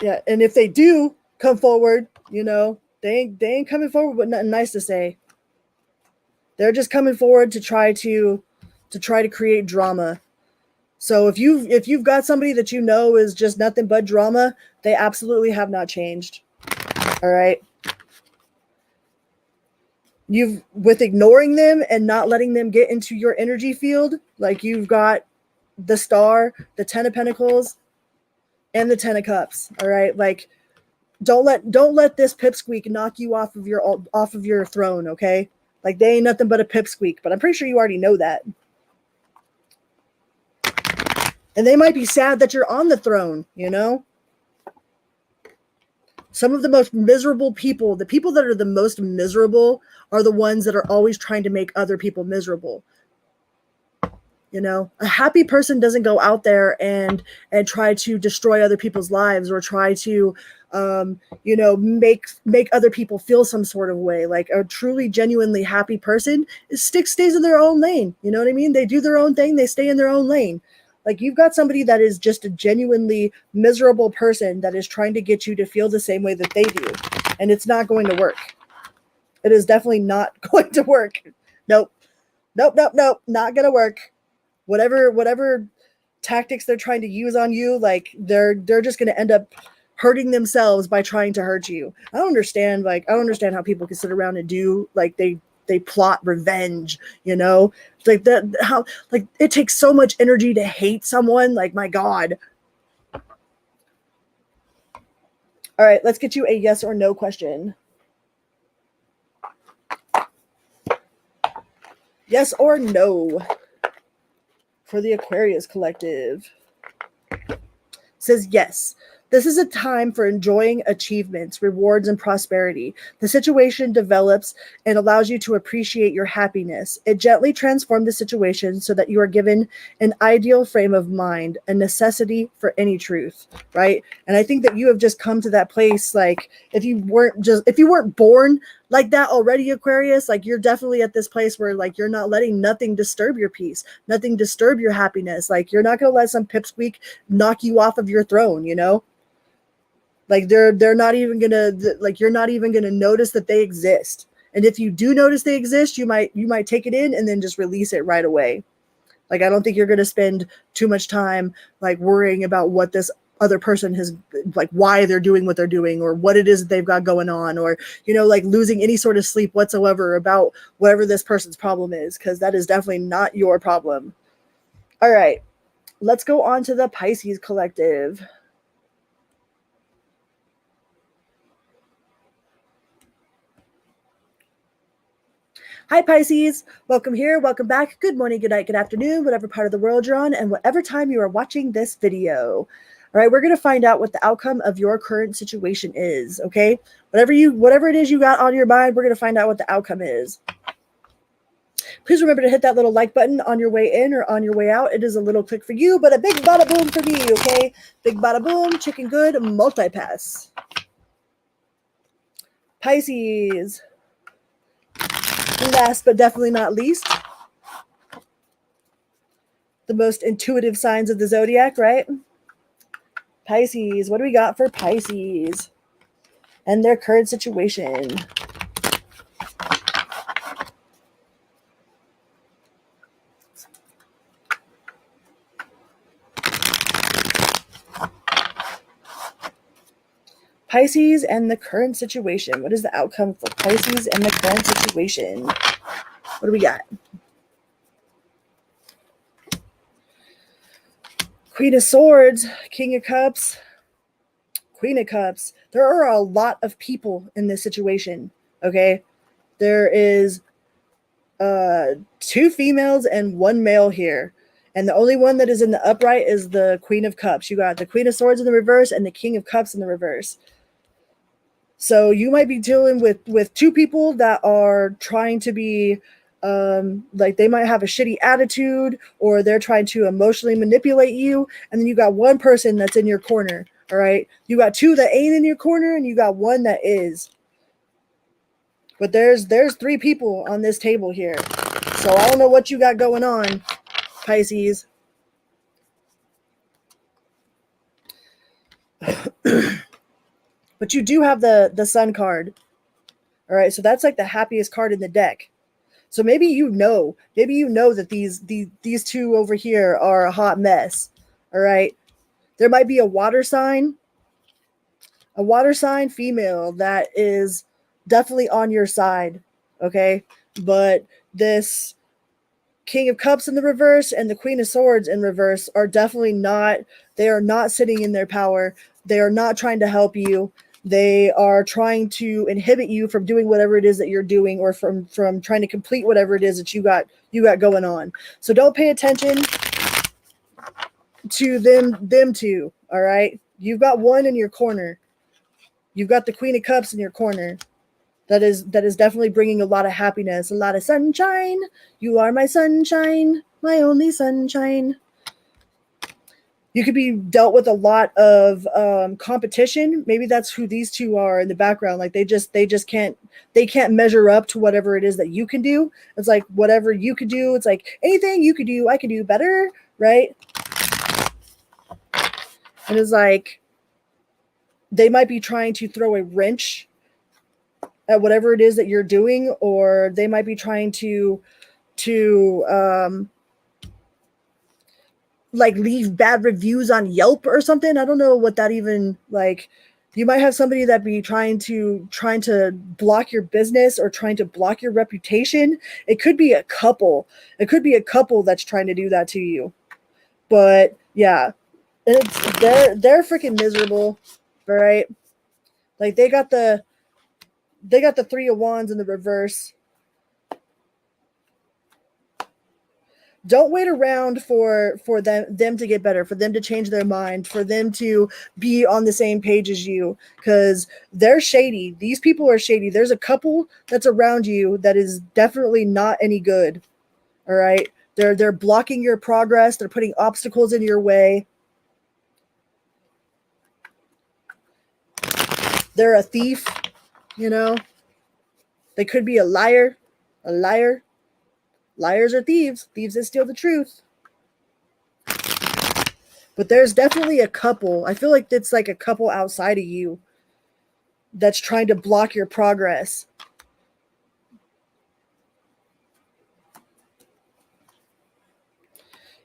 Yeah, and if they do come forward, you know, they ain't coming forward with nothing nice to say. They're just coming forward to try to create drama. So if you've got somebody that you know is just nothing but drama, they absolutely have not changed. All right. With ignoring them and not letting them get into your energy field, like you've got the Star, the Ten of Pentacles, and the Ten of Cups. All right. Like don't let this pipsqueak knock you off of your throne, okay? Like they ain't nothing but a pipsqueak, but I'm pretty sure you already know that. And they might be sad that you're on the throne, you know? Some of the most miserable people, the people that are the most miserable are the ones that are always trying to make other people miserable. You know, a happy person doesn't go out there and try to destroy other people's lives or try to, make other people feel some sort of way. Like a truly, genuinely happy person stays in their own lane. You know what I mean? They do their own thing. They stay in their own lane. Like you've got somebody that is just a genuinely miserable person that is trying to get you to feel the same way that they do. And it's not going to work. It is definitely not going to work. Nope. Not going to work. Whatever tactics they're trying to use on you, like they're just going to end up hurting themselves by trying to hurt you. I don't understand how people can sit around and do like they plot revenge, you know, like that, how like it takes so much energy to hate someone. Like, my God. All right, let's get you a yes or no question. Yes or no for the Aquarius collective. It says yes. This is a time for enjoying achievements, rewards, and prosperity. The situation develops and allows you to appreciate your happiness. It gently transforms the situation so that you are given an ideal frame of mind, a necessity for any truth, right? And I think that you have just come to that place. Like if you weren't born like that already, Aquarius, like you're definitely at this place where like you're not letting nothing disturb your peace, nothing disturb your happiness. Like you're not going to let some pipsqueak knock you off of your throne, you know? Like they're not even gonna, like you're not even gonna notice that they exist. And if you do notice they exist, you might take it in and then just release it right away. Like I don't think you're gonna spend too much time like worrying about what this other person has, like why they're doing what they're doing or what it is that they've got going on, or like losing any sort of sleep whatsoever about whatever this person's problem is, because that is definitely not your problem. All right, let's go on to the Pisces collective. Hi, Pisces. Welcome here. Welcome back. Good morning, good night, good afternoon, whatever part of the world you're on, and whatever time you are watching this video. All right, we're going to find out what the outcome of your current situation is, okay? Whatever it is you got on your mind, we're going to find out what the outcome is. Please remember to hit that little like button on your way in or on your way out. It is a little click for you, but a big bada boom for me, okay? Big bada boom, chicken good, multi-pass. Pisces. Last but definitely not least, the most intuitive signs of the zodiac, right? Pisces. What do we got for Pisces and their current situation? Pisces and the current situation. What is the outcome for Pisces and the current situation? What do we got? Queen of Swords, King of Cups, Queen of Cups. There are a lot of people in this situation, okay? There is 2 females and 1 male here. And the only one that is in the upright is the Queen of Cups. You got the Queen of Swords in the reverse and the King of Cups in the reverse. So you might be dealing with 2 people that are trying to be like they might have a shitty attitude, or they're trying to emotionally manipulate you. And then you got 1 person that's in your corner. All right. You got 2 that ain't in your corner, and you got 1 that is. But there's 3 people on this table here. So I don't know what you got going on, Pisces. But you do have the Sun card. All right, so that's like the happiest card in the deck. So maybe you know that these two over here are a hot mess. All right. There might be a water sign female that is definitely on your side. Okay. But this King of Cups in the reverse and the Queen of Swords in reverse are definitely not, they are not sitting in their power. They are not trying to help you. They are trying to inhibit you from doing whatever it is that you're doing, or from trying to complete whatever it is that you got going on. So don't pay attention to them two, all right? You've got one in your corner. You've got the Queen of Cups in your corner. That is definitely bringing a lot of happiness, a lot of sunshine. You are my sunshine, my only sunshine. You could be dealt with a lot of competition. Maybe that's who these two are in the background. Like they just can't measure up to whatever it is that you can do. It's like whatever you could do. It's like anything you could do, I could do better, right? And it's like they might be trying to throw a wrench at whatever it is that you're doing, or they might be trying to like leave bad reviews on Yelp or something. I don't know what that even, like, you might have somebody that be trying to block your business or trying to block your reputation. It could be a couple. It could be a couple that's trying to do that to you. But yeah, they're freaking miserable, right? Like they got the Three of Wands in the reverse. Don't wait around for them to get better, for them to change their mind, for them to be on the same page as you, because they're shady. These people are shady. There's a couple that's around you that is definitely not any good. All right. They're blocking your progress. They're putting obstacles in your way. They're a thief, you know. They could be a liar. Liars are thieves. Thieves that steal the truth. But there's definitely a couple. I feel like it's like a couple outside of you that's trying to block your progress.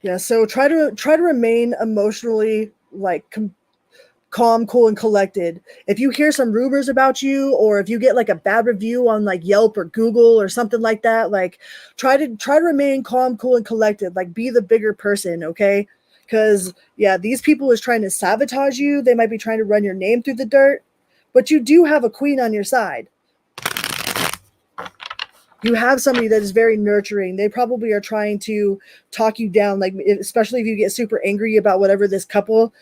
Yeah, so try to remain emotionally like calm, cool, and collected. If you hear some rumors about you, or if you get like a bad review on like Yelp or Google or something like that, like try to remain calm, cool, and collected. Like be the bigger person, okay? Because yeah, these people is trying to sabotage you. They might be trying to run your name through the dirt, but you do have a queen on your side. You have somebody that is very nurturing. They probably are trying to talk you down, like especially if you get super angry about whatever this couple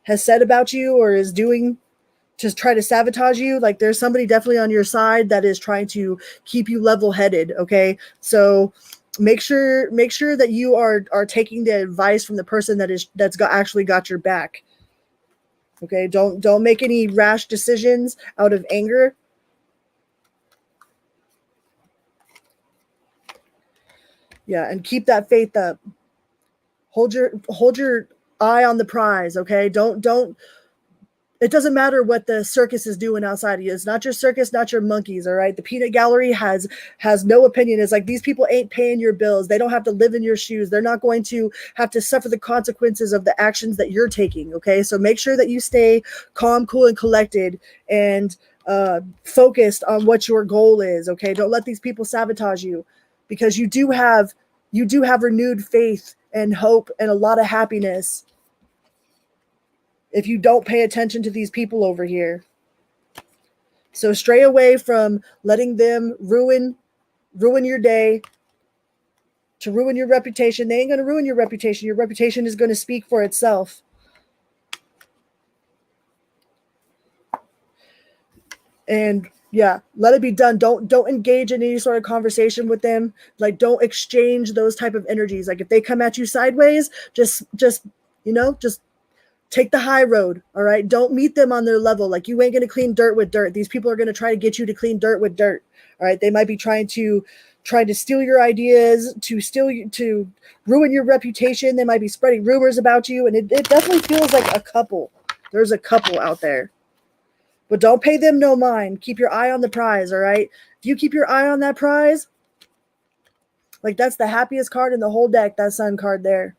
has said about you or is doing to try to sabotage you. Like there's somebody definitely on your side that is trying to keep you level-headed. Okay. So make sure that you are taking the advice from the person that's actually got your back. Okay. Don't make any rash decisions out of anger. Yeah. And keep that faith up. Hold your eye on the prize. Okay. Don't it doesn't matter what the circus is doing outside of you. It's not your circus, not your monkeys. All right. The peanut gallery has no opinion. It's like these people ain't paying your bills. They don't have to live in your shoes. They're not going to have to suffer the consequences of the actions that you're taking. Okay. So make sure that you stay calm, cool, and collected, and focused on what your goal is. Okay. Don't let these people sabotage you, because you do have renewed faith and hope and a lot of happiness if you don't pay attention to these people over here. So stray away from letting them ruin your day, to ruin your reputation. They ain't going to ruin your reputation. Your reputation is going to speak for itself. And yeah, let it be done. Don't engage in any sort of conversation with them. Like don't exchange those type of energies. Like if they come at you sideways, just take the high road. All right. Don't meet them on their level. Like you ain't going to clean dirt with dirt. These people are going to try to get you to clean dirt with dirt. All right. They might be trying to steal your ideas, to ruin your reputation. They might be spreading rumors about you. And it definitely feels like a couple. There's a couple out there, but don't pay them no mind. Keep your eye on the prize. All right. If you keep your eye on that prize, Like, that's the happiest card in the whole deck, that Sun card there.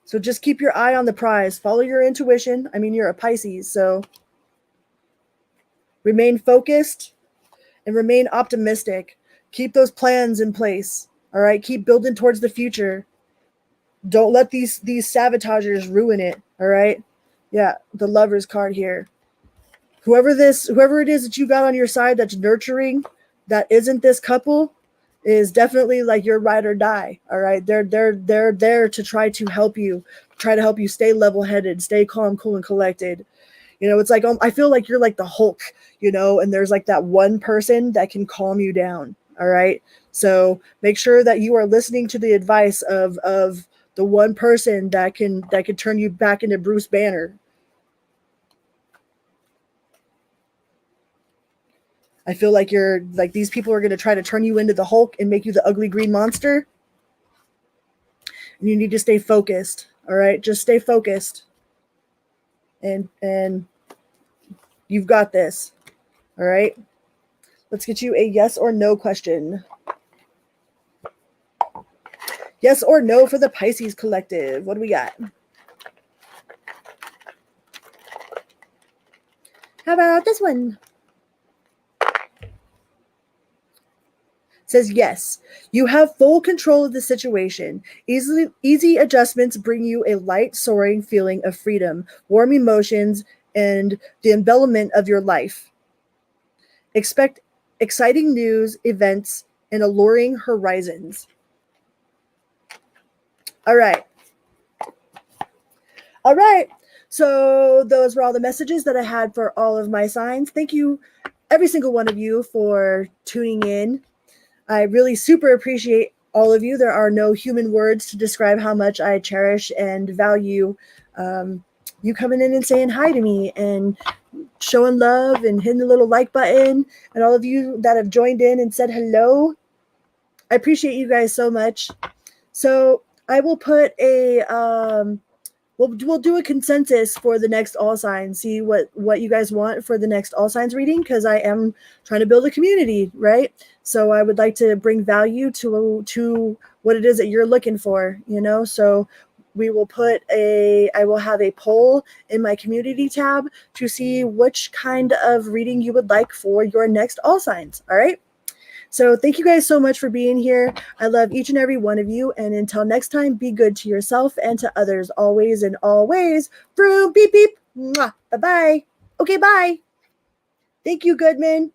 So just keep your eye on the prize. Follow your intuition. I mean, you're a Pisces, so remain focused and remain optimistic. Keep those plans in place. All right? Keep building towards the future. Don't let these sabotagers ruin it. All right? Yeah, the Lovers card here. Whoever it is that you got on your side that's nurturing, that isn't this couple, is definitely like your ride or die. All right, they're there to try to help you stay level-headed, stay calm, cool, and collected. You know, it's like, I feel like you're like the Hulk, you know, and there's like that one person that can calm you down. All right, so make sure that you are listening to the advice of the one person that can turn you back into Bruce Banner. I feel like these people are going to try to turn you into the Hulk and make you the ugly green monster. And you need to stay focused. All right. Just stay focused. And you've got this. All right. Let's get you a yes or no question. Yes or no for the Pisces collective. What do we got? How about this one? Says yes, you have full control of the situation. Easy adjustments bring you a light, soaring feeling of freedom, warm emotions, and the embellishment of your life. Expect exciting news, events, and alluring horizons. All right. All right. So those were all the messages that I had for all of my signs. Thank you, every single one of you, for tuning in. I really super appreciate all of you. There are no human words to describe how much I cherish and value you coming in and saying hi to me and showing love and hitting the little like button, and all of you that have joined in and said hello. I appreciate you guys so much. So I will put a we'll do a consensus for the next all signs, see what you guys want for the next all signs reading, because I am trying to build a community, right? So I would like to bring value to what it is that you're looking for, you know. So I will have a poll in my community tab to see which kind of reading you would like for your next all signs. All right. So thank you guys so much for being here. I love each and every one of you. And until next time, be good to yourself and to others always and always. Vroom, beep, beep. Mwah. Bye-bye. Okay, bye. Thank you, Goodman.